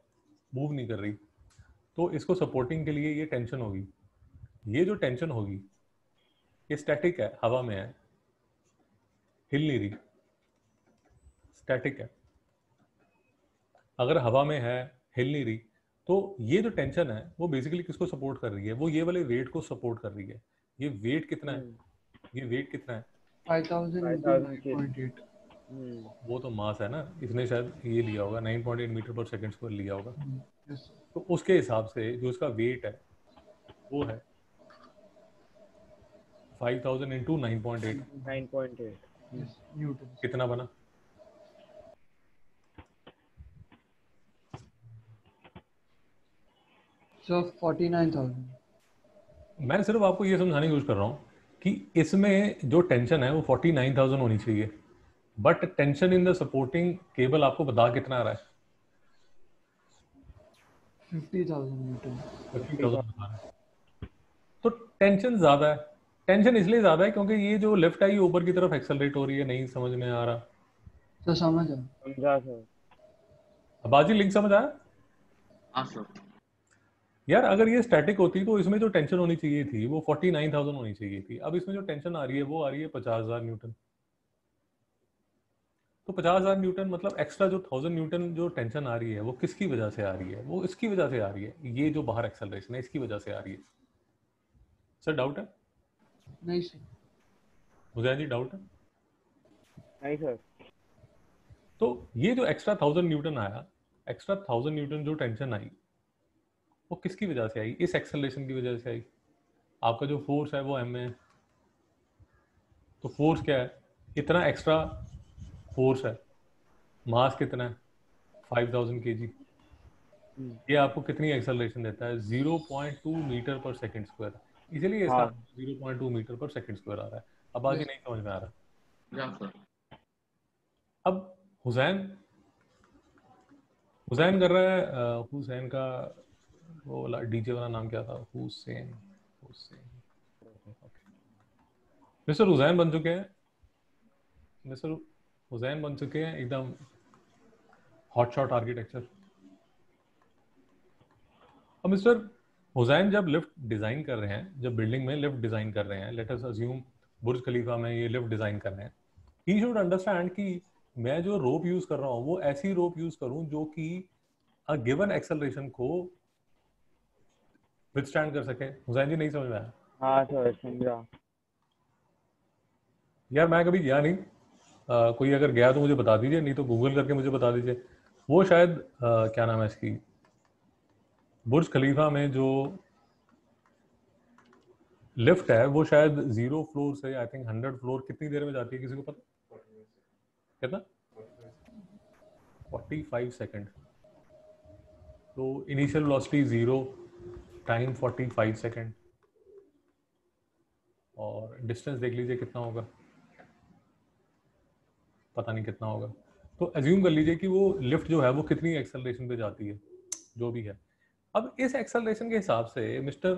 मूव नहीं कर रही, तो इसको सपोर्टिंग के लिए ये टेंशन होगी। ये जो टेंशन होगी ये स्टैटिक है, हवा में है, हिल नहीं रही, स्टैटिक है। अगर हवा में है, हिल नहीं रही, तो ये जो टेंशन है वो बेसिकली किसको सपोर्ट कर रही है? वो ये वाले वेट को सपोर्ट कर रही है। ये वेट कितना है? ये वेट कितना है? 5000 into 5000 9.8. वो तो मास है ना, इसने शायद ये लिया होगा 9.8 मीटर पर सेकंड स्क्वायर लिया होगा। Yes, sir. तो उसके हिसाब से जो इसका वेट है वो है 5000 इंटू 9.8। 9.8। Yes, newtons. कितना बना? So 49,000. मैं सिर्फ आपको ये समझाने की कोशिश कर रहा हूँ कि इसमें जो टेंशन है वो 49,000 होनी चाहिए, but tension in the supporting cable आपको बता कितना आ रहा है? 50,000 newton. 50,000 बता रहा है। तो टेंशन ज्यादा है। टेंशन इसलिए ज्यादा है क्योंकि ये जो लिफ्ट है ये ऊपर की तरफ एक्सेलरेट हो रही है। नहीं समझ में आ रहा? So समझ आया. समझा सर। अबाजी, लिंक समझ आया? हाँ सर। यार अगर ये स्टैटिक होती तो इसमें जो टेंशन होनी चाहिए थी वो 49,000 होनी चाहिए थी। अब इसमें जो टेंशन आ रही है वो आ रही है 50,000 न्यूटन। तो 50,000 न्यूटन मतलब एक्स्ट्रा जो 1000 न्यूटन जो टेंशन आ रही है वो किसकी वजह से आ रही है? वो इसकी वजह से आ रही है, ये जो बाहर एक्सेलरेशन है इसकी वजह से आ रही है। सर डाउट है? नहीं sir. हुसैन जी, डाउट है? नहीं सर। तो ये जो एक्स्ट्रा 1000 न्यूटन आया, एक्स्ट्रा 1000 न्यूटन जो टेंशन आई वो किसकी वजह से आई? इस एक्सेलरेशन की वजह से आई। आपका जो फोर्स है वो एम है, तो फोर्स क्या है? इतना एक्स्ट्रा फोर्स है। मास कितना है? 5000 kg। ये आपको कितनी एक्सेलरेशन देता है? 0.2 मीटर पर सेकंड स्क्वायर। इसीलिए इसका हाँ 0.2 मीटर पर सेकंड स्क्वायर आ रहा है। अब आगे Yes. नहीं समझ में आ रहा। या सर। अब हुसैन हुसैन कर रहा है हुसैन का वो वाला डीजे वाला नाम क्या था? हुसैन हुसैन मिस्टर हुसैन बन चुके हैं। मिस्टर हुसैन बन चुके हैं एकदम hot shot architecture. Mister Hussain जब लिफ्ट डिजाइन कर रहे हैं, जब बिल्डिंग में लिफ्ट डिजाइन कर रहे हैं, लेट अस अज्यूम बुर्ज खलीफा में ये लिफ्ट डिजाइन कर रहे हैं, ही शुड अंडरस्टैंड कि मैं जो रोप यूज कर रहा हूँ वो ऐसी रोप यूज करूँ जो कि अ गिवन एक्सेलरेशन को विथस्टैंड कर सके। हुसैन जी नहीं समझ में आया? हाँ सर समझा। यार मैं कभी गया नहीं, कोई अगर गया तो मुझे बता दीजिए, नहीं तो गूगल करके मुझे बता दीजिए। वो शायद क्या नाम है इसकी, बुर्ज खलीफा में जो लिफ्ट है वो शायद 0 फ्लोर से आई थिंक 100 फ्लोर कितनी देर में जाती है, किसी को पता? कितना? 45 सेकंड। तो इनिशियल वेलोसिटी 0, टाइम 45 सेकंड, और डिस्टेंस देख लीजिए कितना होगा, पता नहीं कितना होगा। तो एज्यूम कर लीजिए कि वो लिफ्ट जो है वो कितनी एक्सेलरेशन पे जाती है, जो भी है। अब इस एक्सेलरेशन के हिसाब से mister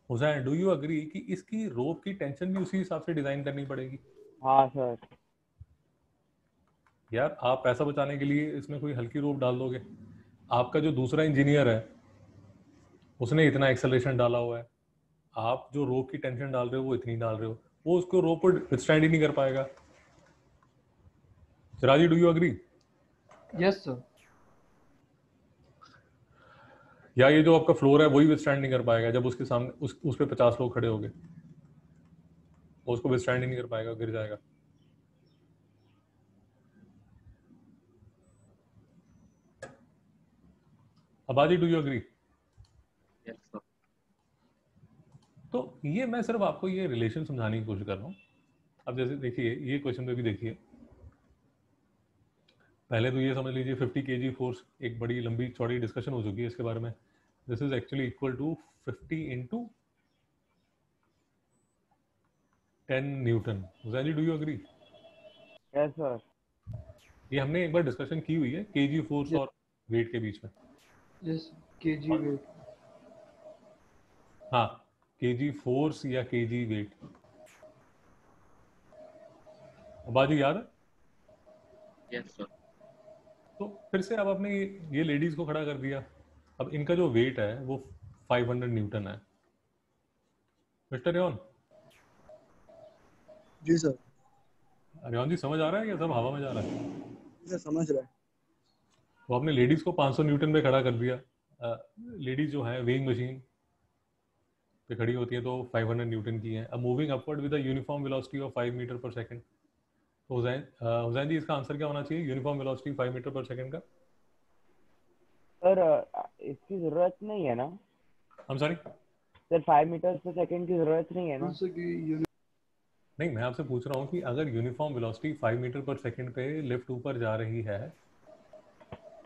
Hussain, do you agree कि इसकी रोप की टेंशन भी उसी हिसाब से डिजाइन करनी पड़ेगी? हाँ सर। यार आप पैसा बचाने के लिए इसमें कोई हल्की रोप डाल दोगे, आपका जो दूसरा इंजीनियर है उसने इतना एक्सेलरेशन डाला हुआ है, आप जो रोप की टेंशन डाल रहे हो वो इतनी डाल रहे हो, वो उसको रोप पर विथस्टैंड ही नहीं कर पाएगा। Siraji, do you agree? Yes sir. या ये जो आपका फ्लोर है वही विथस्टैंड नहीं कर पाएगा, जब उसके सामने उस पे 50 लोग खड़े हो गए, वो उसको विथस्टैंड ही नहीं कर पाएगा, गिर जाएगा। Abaji, do you agree? Yes, sir. तो ये मैं सिर्फ आपको ये रिलेशन समझाने की कोशिश कर रहा हूँ। अब जैसे देखिए ये क्वेश्चन पे भी देखिए, पहले तो ये समझ लीजिए 50 kg फोर्स, एक बड़ी लंबी चौड़ी डिस्कशन हो चुकी है इसके बारे में। This is actually equal to 50 into 10 newton. Hussain, do you agree? Yes sir. ये हमने एक बार डिस्कशन की हुई है केजी फोर्स Yes. और वेट के बीच में। Yes KG weight. हाँ, केजी फोर्स या केजी वेट। अबाजी याद है? Yes, sir. तो फिर से अब आपने ये लेडीज को खड़ा कर दिया, अब इनका जो वेट है वो 500 न्यूटन है। मिस्टर रेयन, जी सर। रेयन जी समझ आ रहा है या सब हवा में जा रहा है? जी सर समझ रहा है। तो आपने लेडीज को 500 न्यूटन पे खड़ा कर दिया। लेडीज जो है वेइंग मशीन पे खड़ी होती है तो 500 न्यूटन की है। अब moving upward with a uniform velocity of 5 metre per second. तो हुसैन जी इसका आंसर क्या होना चाहिए uniform velocity 5 metre per second का? सर इसकी जरूरत नहीं है ना? हम sorry sir 5 metre per second की जरूरत नहीं है ना? जैसे कि नहीं, मैं आपसे पूछ रहा हूँ कि अगर uniform velocity 5 metre per second पे लिफ्ट ऊपर जा रही है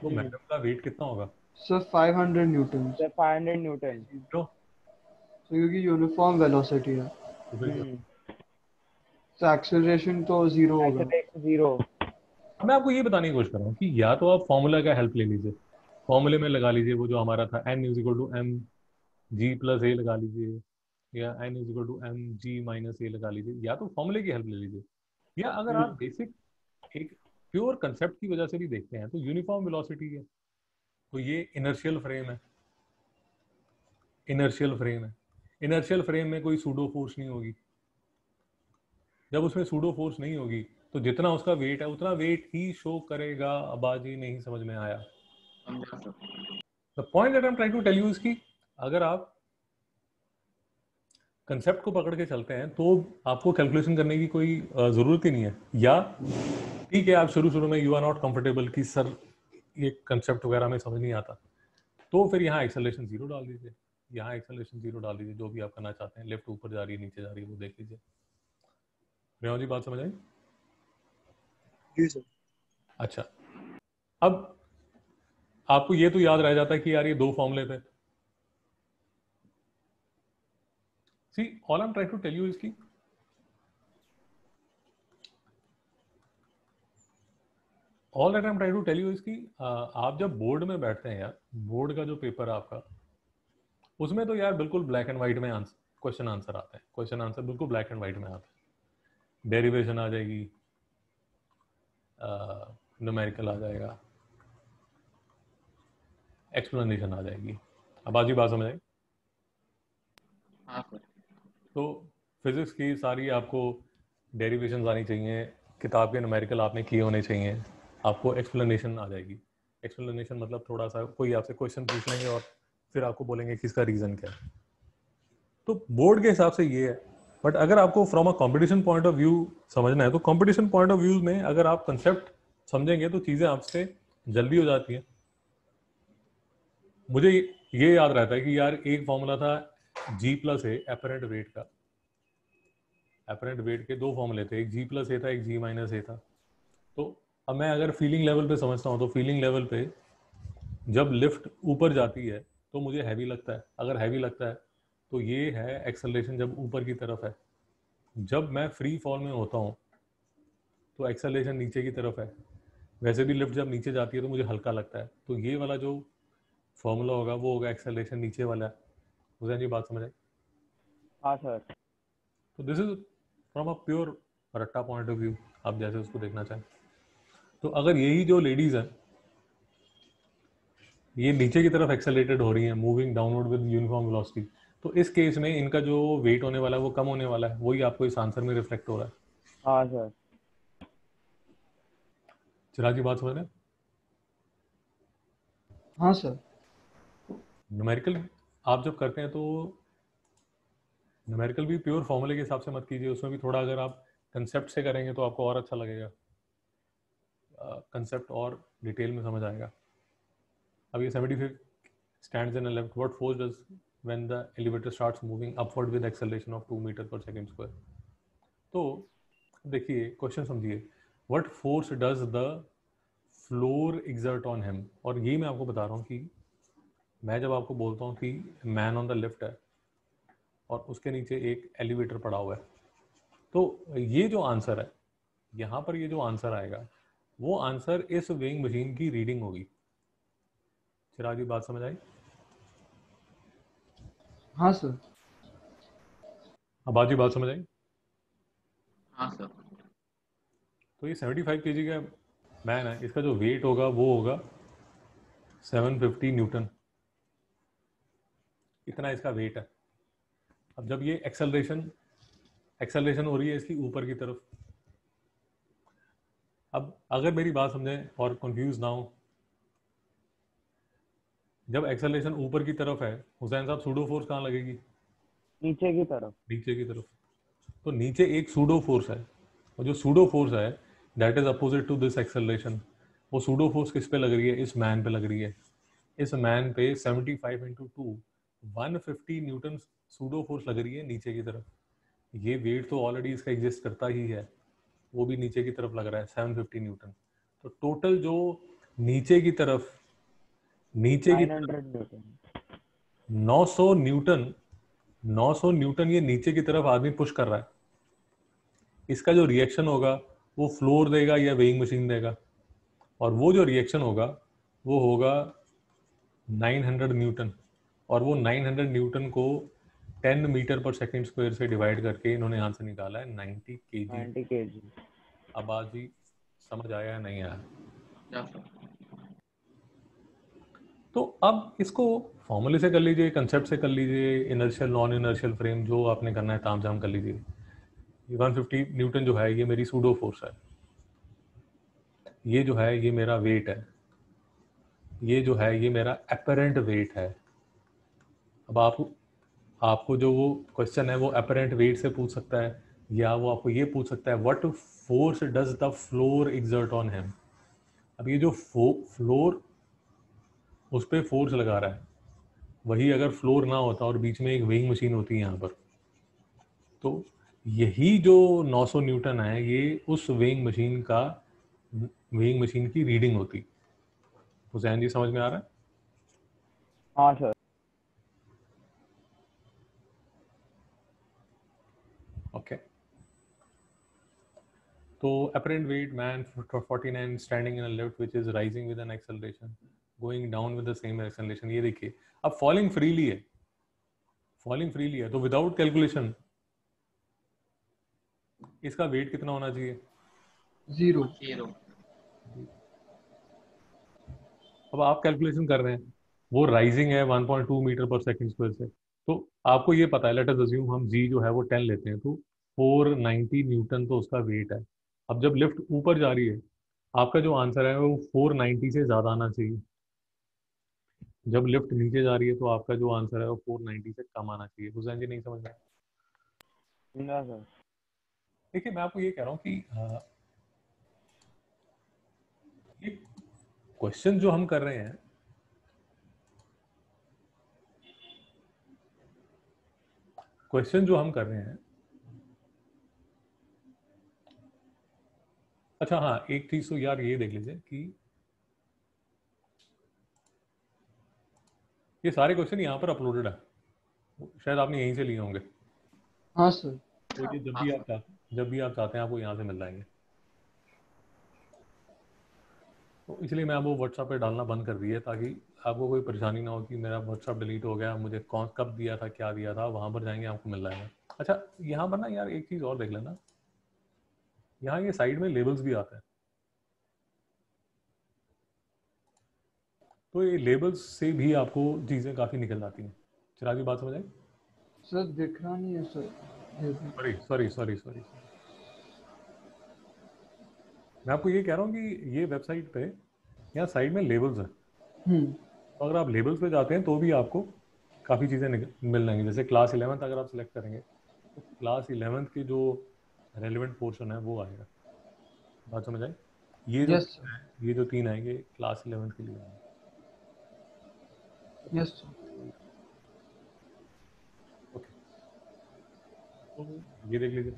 तो मैडम का वेट कितना होगा? Sir 500 Newton. Sir 500 Newton. क्यों? क्योंकि यूनिफॉर्म वेलोसिटी है, तो फिर क्या? तो एक्सेलरेशन तो जीरो होगा। एक्सेलरेशन 0। अब मैं आपको ये बताने की कोशिश कर रहा हूँ कि या तो आप फॉर्मूला का हेल्प ले लीजिए, फॉर्मूले में लगा लीजिए वो जो हमारा था n is equal to M G plus A लगा लीजिए, या n is equal to M G minus A लगा लीजिए, या तो फॉर्मूले की हेल्प ले लीजिए। या अगर आप बेसिक एक प्योर कंसेप्ट की वजह से भी देखते हैं तो यूनिफॉर्म वेलोसिटी है, तो ये इनर्शियल फ्रेम है, इनर्शियल फ्रेम है, इनर्शियल फ्रेम में कोई सूडो फोर्स नहीं होगी। जब उसमें सूडो फोर्स नहीं होगी तो जितना उसका वेट है उतना वेट ही शो करेगा। आबाजी नहीं समझ में आया? समझा sir. The point that I am trying to tell you is कि अगर आप कंसेप्ट को पकड़ के चलते हैं तो आपको कैलकुलेशन करने की कोई जरूरत ही नहीं है। या ठीक है, आप शुरू में यू आर नॉट कंफर्टेबल कि सर ये कंसेप्ट वगैरह में समझ नहीं आता, तो फिर यहाँ एक्सेलरेशन 0 डाल दीजिए, यहाँ एक्सेलरेशन 0 डाल दीजिए, जो भी आप करना चाहते हैं। लेफ्ट ऊपर जा रही है नीचे जा रही है वो देख लीजिए। रेवा जी बात समझ आई? जी सर। अच्छा, अब आपको ये तो याद रह जाता है कि यार ये दो फॉर्मूले थे। See all I am trying to tell you is की all that I am trying to tell you is की आप जब बोर्ड में बैठते हैं यार, बोर्ड का जो पेपर है आपका, उसमें तो यार बिल्कुल ब्लैक एंड व्हाइट में आंसर क्वेश्चन आंसर आता है, क्वेश्चन आंसर बिल्कुल ब्लैक एंड व्हाइट में आता है। डेरिवेशन आ जाएगी, न्यूमेरिकल आ जाएगा, एक्सप्लेनेशन आ जाएगी। अब आज ही बात समझ आई। हाँ सर। तो फिजिक्स की सारी आपको डेरिवेशंस आनी चाहिए, किताब के न्यूमेरिकल आपने किए होने चाहिए, आपको एक्सप्लेनेशन आ जाएगी। एक्सप्लेनेशन मतलब थोड़ा सा कोई आपसे क्वेश्चन पूछ लेंगे और फिर आपको बोलेंगे कि इसका रीज़न क्या है। तो बोर्ड के हिसाब से ये है। बट अगर आपको from a competition point of view समझना है तो कंपटीशन पॉइंट ऑफ व्यू में अगर आप कंसेप्ट समझेंगे तो चीज़ें आपसे जल्दी हो जाती हैं। मुझे ये याद रहता है कि यार एक फॉर्मूला था G+A एपरेंट वेट का। एपरेंट वेट के दो फॉर्मूले थे, एक G+A था, एक G-A था। तो अब मैं अगर फीलिंग लेवल पे समझता हूँ तो फीलिंग लेवल पे जब लिफ्ट ऊपर जाती है तो मुझे हैवी लगता है। अगर हैवी लगता है तो ये है एक्सेलरेशन जब ऊपर की तरफ है। जब मैं फ्री फॉल में होता हूँ तो एक्सेलरेशन नीचे की तरफ है। वैसे भी लिफ्ट जब नीचे जाती है तो मुझे हल्का लगता है। तो ये वाला जो फॉर्मूला होगा वो होगा एक्सेलरेशन नीचे वाला। हुसैन जी बात समझ आई? हाँ सर। तो this is from a pure रट्टा पॉइंट ऑफ व्यू, आप जैसे उसको देखना चाहें। तो अगर यही जो लेडीज हैं ये नीचे की तरफ एक्सेलरेटेड हो रही हैं, moving downward with uniform velocity, तो इस केस में इनका जो वेट होने वाला है वो कम होने वाला है। वही आपको इस आंसर में रिफ्लेक्ट हो रहा है। हाँ सर। चिराग जी बात समझ रहे हैं? हाँ सर। न्यूमेरिकल आप जब करते हैं तो न्यूमेरिकल भी प्योर फॉर्मूले के हिसाब से मत कीजिए, उसमें भी थोड़ा अगर आप कंसेप्ट से करेंगे तो आपको और अच्छा लगेगा, कंसेप्ट और डिटेल में समझ आएगा। अब ये 75 stands in a lift, what force does when the elevator starts moving upward with acceleration of 2 meter per second square? तो देखिए क्वेश्चन समझिए, what force does the floor exert on him? और ये मैं आपको बता रहा हूँ कि मैं जब आपको बोलता हूँ कि मैन ऑन द लिफ्ट है और उसके नीचे एक एलिवेटर पड़ा हुआ है, तो ये जो आंसर है यहाँ पर, ये जो आंसर आएगा वो आंसर इस वेइंग मशीन की रीडिंग होगी। चिराग जी बात समझ आई? हाँ सर। अब बात समझ आई? हाँ सर। तो ये 75 kg का मैन है, इसका जो वेट होगा वो होगा 750 न्यूटन, इतना इसका वेट है। अब जब ये एक्सेलरेशन हो रही है इसकी ऊपर की तरफ, अब अगर मेरी बात समझें और कंफ्यूज ना हो, जब एक्सेलरेशन ऊपर की तरफ है हुसैन साहब, सूडो फोर्स कहाँ लगेगी? नीचे की तरफ। नीचे की तरफ। तो नीचे एक सूडो फोर्स है, और जो सूडो फोर्स है that is opposite to this acceleration. वो सूडो फोर्स किस पे लग रही है? इस मैन पे लग रही है। इस मैन पे 75 इंटू 2 150 न्यूटन सूडो फोर्स लग रही है नीचे की तरफ। ये वेट तो ऑलरेडी इसका एग्जिस्ट करता ही है, वो भी नीचे की तरफ लग रहा है 750 न्यूटन। तो टोटल जो नीचे की तरफ 900 न्यूटन। 900 न्यूटन, 900 न्यूटन ये नीचे की तरफ आदमी पुश कर रहा है। इसका जो रिएक्शन होगा वो फ्लोर देगा या वेइंग मशीन देगा, और वो जो रिएक्शन होगा वो होगा 900 न्यूटन। और वो 900 न्यूटन को 10 मीटर पर सेकेंड स्क्वायर से डिवाइड करके इन्होंने आंसर निकाला है 90 kg। 90 kg। अब आज ही समझ आया या नहीं आया? क्या सर? तो अब इसको फॉर्मूले से कर लीजिए, कंसेप्ट से कर लीजिए, इनर्शियल नॉन इनर्शियल फ्रेम जो आपने करना है ताम झाम कर लीजिए। 150 न्यूटन जो है ये मेरी सूडो फोर्स है, ये जो है ये मेरा वेट है, ये जो है ये मेरा अपरेंट वेट है। अब आपको जो वो क्वेश्चन है वो अपरेंट वेट से पूछ सकता है, या वो आपको ये पूछ सकता है what force does the floor exert on him. अब ये जो फ्लोर उस पर फोर्स लगा रहा है, वही अगर फ्लोर ना होता और बीच में एक वेइंग मशीन होती है यहाँ पर, तो यही जो 900 न्यूटन है ये उस वेइंग मशीन की रीडिंग होती। हुसैन जी समझ में आ रहा है? हाँ सर। ओके। तो apparent weight man 49 standing in a lift which is rising with an acceleration, going down with the same acceleration। ये देखिए अब falling freely है तो विदाउट कैलकुलेशन इसका वेट कितना होना चाहिए? 0। 0। अब आप कैलकुलेशन कर रहे हैं वो राइजिंग है 1.2 मीटर पर सेकंड स्क्वायर से। तो आपको ये पता है, लेट अस अज्यूम हम जी जो है वो 10 लेते हैं, तो 490 न्यूटन तो उसका वेट है। अब जब लिफ्ट ऊपर जा रही है, आपका जो आंसर है वो 490 से ज़्यादा आना चाहिए। जब लिफ्ट नीचे जा रही है तो आपका जो आंसर है वो 490 से कम आना चाहिए। हुसैन जी नहीं समझ में आया? ना सर। देखिए मैं आपको ये कह रहा हूँ कि ये क्वेश्चन जो हम कर रहे हैं, अच्छा हाँ, एक चीज तो यार ये देख लीजिए कि ये सारे क्वेश्चन यहाँ पर अपलोडेड है, शायद आपने यहीं से लिए होंगे। हाँ सर। तो ये जब भी आप चाहते हैं आपको यहाँ से मिल जाएंगे। तो इसलिए मैं आपको व्हाट्सएप पे डालना बंद कर दिया ताकि आपको कोई परेशानी ना हो कि मेरा व्हाट्सएप डिलीट हो गया, मुझे कौन कब दिया था क्या दिया था, वहां पर जाएंगे आपको मिल जाएगा। अच्छा यहाँ पर ना यार एक चीज और देख लेना, यहाँ ये साइड में लेबल्स भी आते हैं, तो ये लेबल्स से भी आपको चीजें काफी निकल जाती हैं। चिराग की बात समझ आई? सर दिख रहा नहीं है सर। सॉरी मैं आपको ये कह रहा हूँ कि ये वेबसाइट पे यहाँ साइड में लेबल्स है, तो अगर आप लेबल्स पे जाते हैं तो भी आपको काफ़ी चीज़ें मिल जाएंगी। जैसे क्लास 11th अगर आप सिलेक्ट करेंगे तो क्लास 11th की जो रेलिवेंट पोर्शन है वो आएगा। बात समझ आई? यस ये जो 3 आएंगे क्लास 11th के लिए आएंगे। Yes sir. ओके, तो ये देख लीजिए,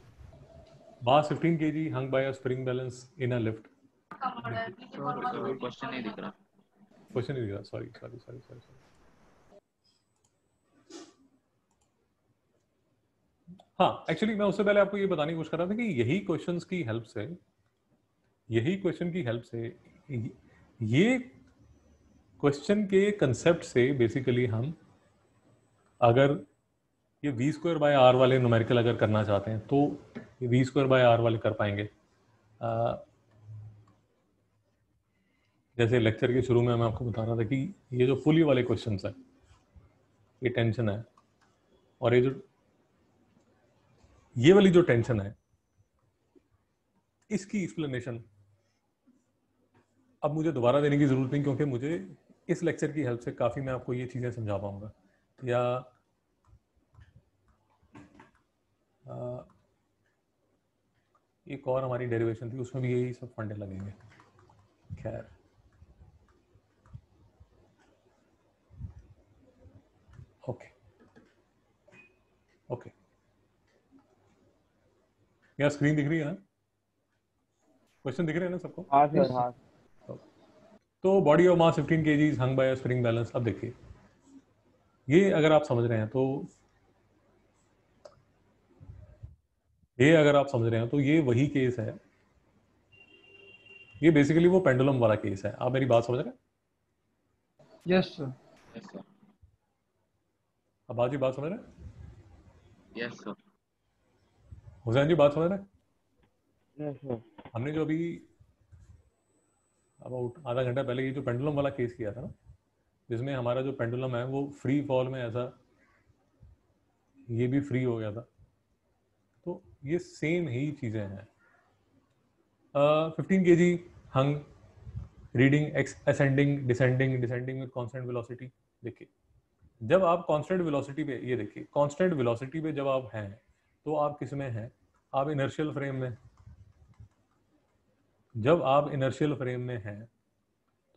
मास 15 kg hung by a spring balance in a lift। Question नहीं दिख रहा। क्वेश्चन नहीं दिख रहा, सॉरी। हाँ एक्चुअली मैं उससे पहले आपको ये बताने की कोशिश कर रहा था कि यही क्वेश्चन की हेल्प से ये क्वेश्चन के कंसेप्ट से बेसिकली हम अगर ये v² वाले न्यूमेरिकल अगर करना चाहते हैं तो ये v² वाले कर पाएंगे। जैसे लेक्चर के शुरू में मैं आपको बता रहा था कि ये जो पुली वाले क्वेश्चंस है, ये टेंशन है, और ये वाली जो टेंशन है इसकी एक्सप्लेनेशन अब मुझे दोबारा देने की जरूरत नहीं, क्योंकि मुझे इस लेक्चर की हेल्प से काफी मैं आपको ये चीजें समझा पाऊंगा। या एक और हमारी डेरिवेशन थी, उसमें भी यही सब फंडे लगेंगे। खैर ओके यार स्क्रीन दिख रही है ना? क्वेश्चन दिख रहे हैं ना सबको? हाँ सर हाँ। तो body of mass 15 kg hung bye spring balance. अब देखिए ये अगर आप समझ रहे हैं तो ये वही केस है, ये बेसिकली वो पेंडुलम वाला केस है। आप मेरी बात समझ रहे हैं? Yes sir. Yes sir. अब बाजी बात समझ रहे हैं? Yes sir. हुसैन जी बात समझ रहे हैं? Yes sir. हमने जो अभी अबाउट आधा घंटा पहले ये जो पेंडुलम वाला केस किया था ना, जिसमें हमारा जो पेंडुलम है वो फ्री फॉल में ऐसा ये भी फ्री हो गया था, तो ये सेम ही चीजें हैं। 15 kg hung, reading ascending descending with constant velocity. देखिए जब आप कांस्टेंट वेलोसिटी पे, ये देखिए कांस्टेंट वेलोसिटी पे जब आप हैं तो आप किस में हैं? आप इनर्शियल फ्रेम में। जब आप इनर्शियल फ्रेम में हैं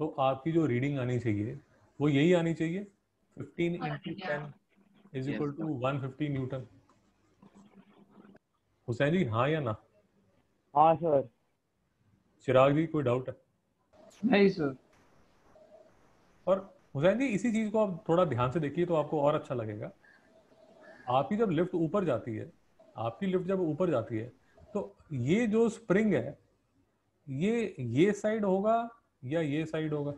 तो आपकी जो रीडिंग आनी चाहिए वो यही आनी चाहिए, 15 × 10 = 150 न्यूटन। हुसैन जी हाँ या ना? हाँ सर। चिराग जी कोई डाउट है? नहीं सर। और हुसैन जी इसी चीज को आप थोड़ा ध्यान से देखिए तो आपको और अच्छा लगेगा। आपकी जब लिफ्ट ऊपर जाती है तो ये जो स्प्रिंग है ये साइड होगा या ये साइड होगा?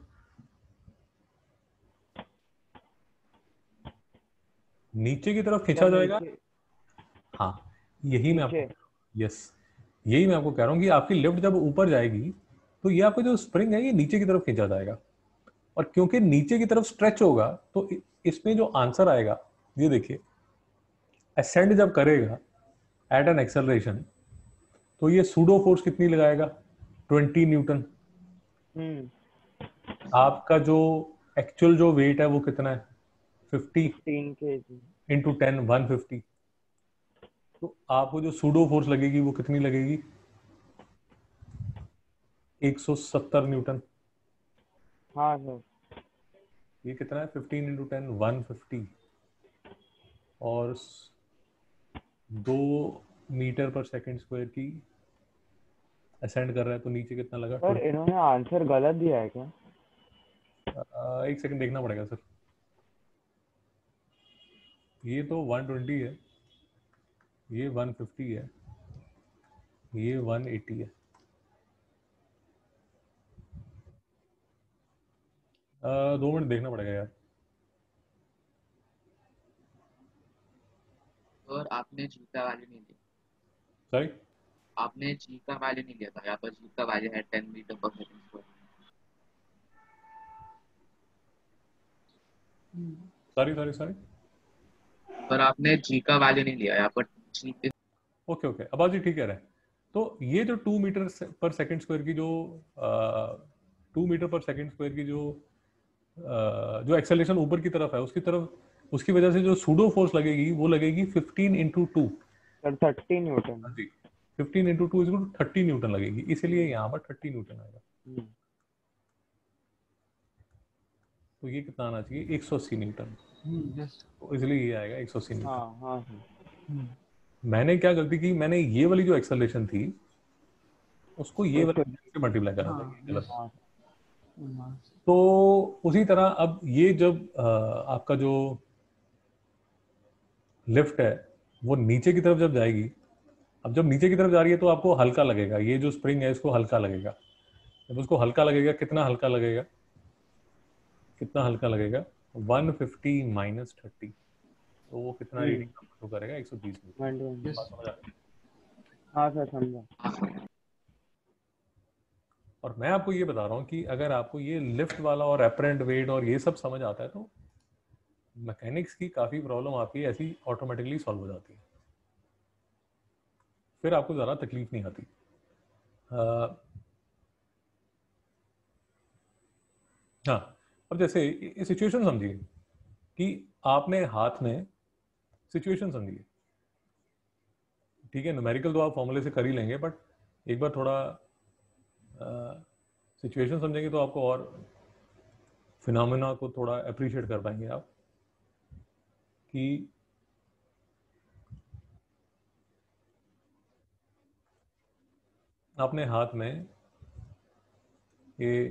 नीचे की तरफ खींचा जाएगा। हाँ यही मैं आपको, यस यही मैं आपको कह रहा हूँ कि आपकी लिफ्ट जब ऊपर जाएगी तो ये आपका जो स्प्रिंग है ये नीचे की तरफ खींचा जाएगा, और क्योंकि नीचे की तरफ स्ट्रेच होगा तो इसमें जो आंसर आएगा, ये देखिए, असेंड जब करेगा एट एन एक्सेलरेशन तो ये सूडो फोर्स कितनी लगाएगा? 20 न्यूटन। आपका जो एक्चुअल जो वेट है वो कितना है? 50 kg इंटू 10, 150। तो आपको जो सूडो फोर्स लगेगी वो कितनी लगेगी? 170 न्यूटन। हाँ सर। ये कितना है? 15 इंटू 10, 150। और 2 मीटर पर सेकंड स्क्वायर की असेंड कर रहा है तो नीचे कितना लगा? सर इन्होंने आंसर गलत दिया है क्या? एक सेकंड देखना पड़ेगा सर। ये तो 120 है, ये 150 है, ये 180 है। 2 मिनट देखना पड़ेगा यार। और आपने जी का वैल्यू नहीं लिया, सॉरी, आपने जी का वैल्यू नहीं लिया था। यहाँ पर जी का वैल्यू है 10 metre per second square. Sorry sorry sorry. पर आपने जी का वैल्यू नहीं लिया यहाँ पर। जी ओके ओके, अब जी ठीक कह रहे हैं। तो ये जो 2 मीटर पर सेकंड स्क्वायर की जो 2 मीटर पर सेकंड स्क्वायर की जो एक्सेलरेशन ऊपर की तरफ है उसकी तरफ, उसकी वजह से जो सूडो फोर्स लगेगी वो लगेगी 15 इंटू 2। Sir 30 newton. जी, 15 इंटू 2 इज 30 न्यूटन लगेगी, इसीलिए यहाँ पर 30 न्यूटन आएगा। तो ये कितना आना चाहिए? 180 न्यूटन। तो इसलिए ये आएगा 180 न्यूटन। हाँ हाँ सर। मैंने क्या गलती की, मैंने ये वाली जो एक्सेलरेशन थी उसको ये वाली से मल्टीप्लाई करा था, ये गलत। तो उसी तरह अब ये जब आपका जो लिफ्ट है वो नीचे की तरफ जब जाएगी, अब जब नीचे की तरफ जा रही है तो आपको हल्का लगेगा, ये जो स्प्रिंग है इसको हल्का लगेगा। जब उसको हल्का लगेगा, कितना हल्का लगेगा? कितना हल्का लगेगा? 150 माइनस 30, तो वो कितना रीडिंग शो करेगा? 120 न्यूटन। बात समझ आ रही है? हाँ सर समझा। और मैं आपको ये बता रहा हूँ कि अगर आपको ये लिफ्ट वाला और एपरेंट वेट और ये सब समझ आता है तो मैकेनिक्स की काफ़ी प्रॉब्लम आपकी ऐसी ऑटोमेटिकली सॉल्व हो जाती है, फिर आपको ज़्यादा तकलीफ नहीं आती। हाँ, अब जैसे सिचुएशन समझिए कि आपने हाथ में, सिचुएशन समझिए, ठीक है, न्यूमेरिकल तो आप फॉर्मूले से कर ही लेंगे, बट एक बार थोड़ा सिचुएशन समझेंगे तो आपको और फिनोमेना को थोड़ा अप्रिशिएट कर पाएंगे आप कि आपने हाथ में ये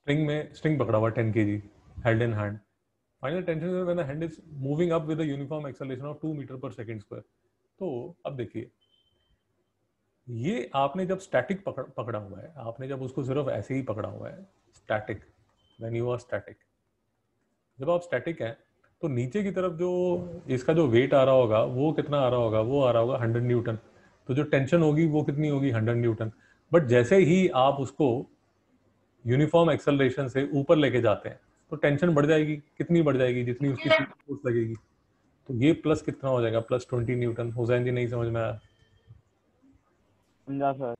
स्ट्रिंग पकड़ा हुआ 10 kg, held in hand. Final tension is when the hand is moving up with a uniform acceleration of 2 metre per second square. तो अब देखिए, ये आपने जब स्टैटिक पकड़ा हुआ है, आपने जब उसको सिर्फ ऐसे ही पकड़ा हुआ है, static, when you are static, जब आप स्टैटिक हैं तो नीचे की तरफ जो इसका जो वेट आ रहा होगा वो कितना आ रहा होगा? वो आ रहा होगा 100 न्यूटन। तो जो टेंशन होगी वो कितनी होगी? 100 न्यूटन। बट जैसे ही आप उसको यूनिफॉर्म एक्सेलरेशन से ऊपर लेके जाते हैं तो टेंशन बढ़ जाएगी। कितनी बढ़ जाएगी? जितनी उसकी फोर्स लगेगी। तो ये प्लस कितना हो जाएगा? +20 न्यूटन। हुसैन जी नहीं समझ में आया? समझा सर।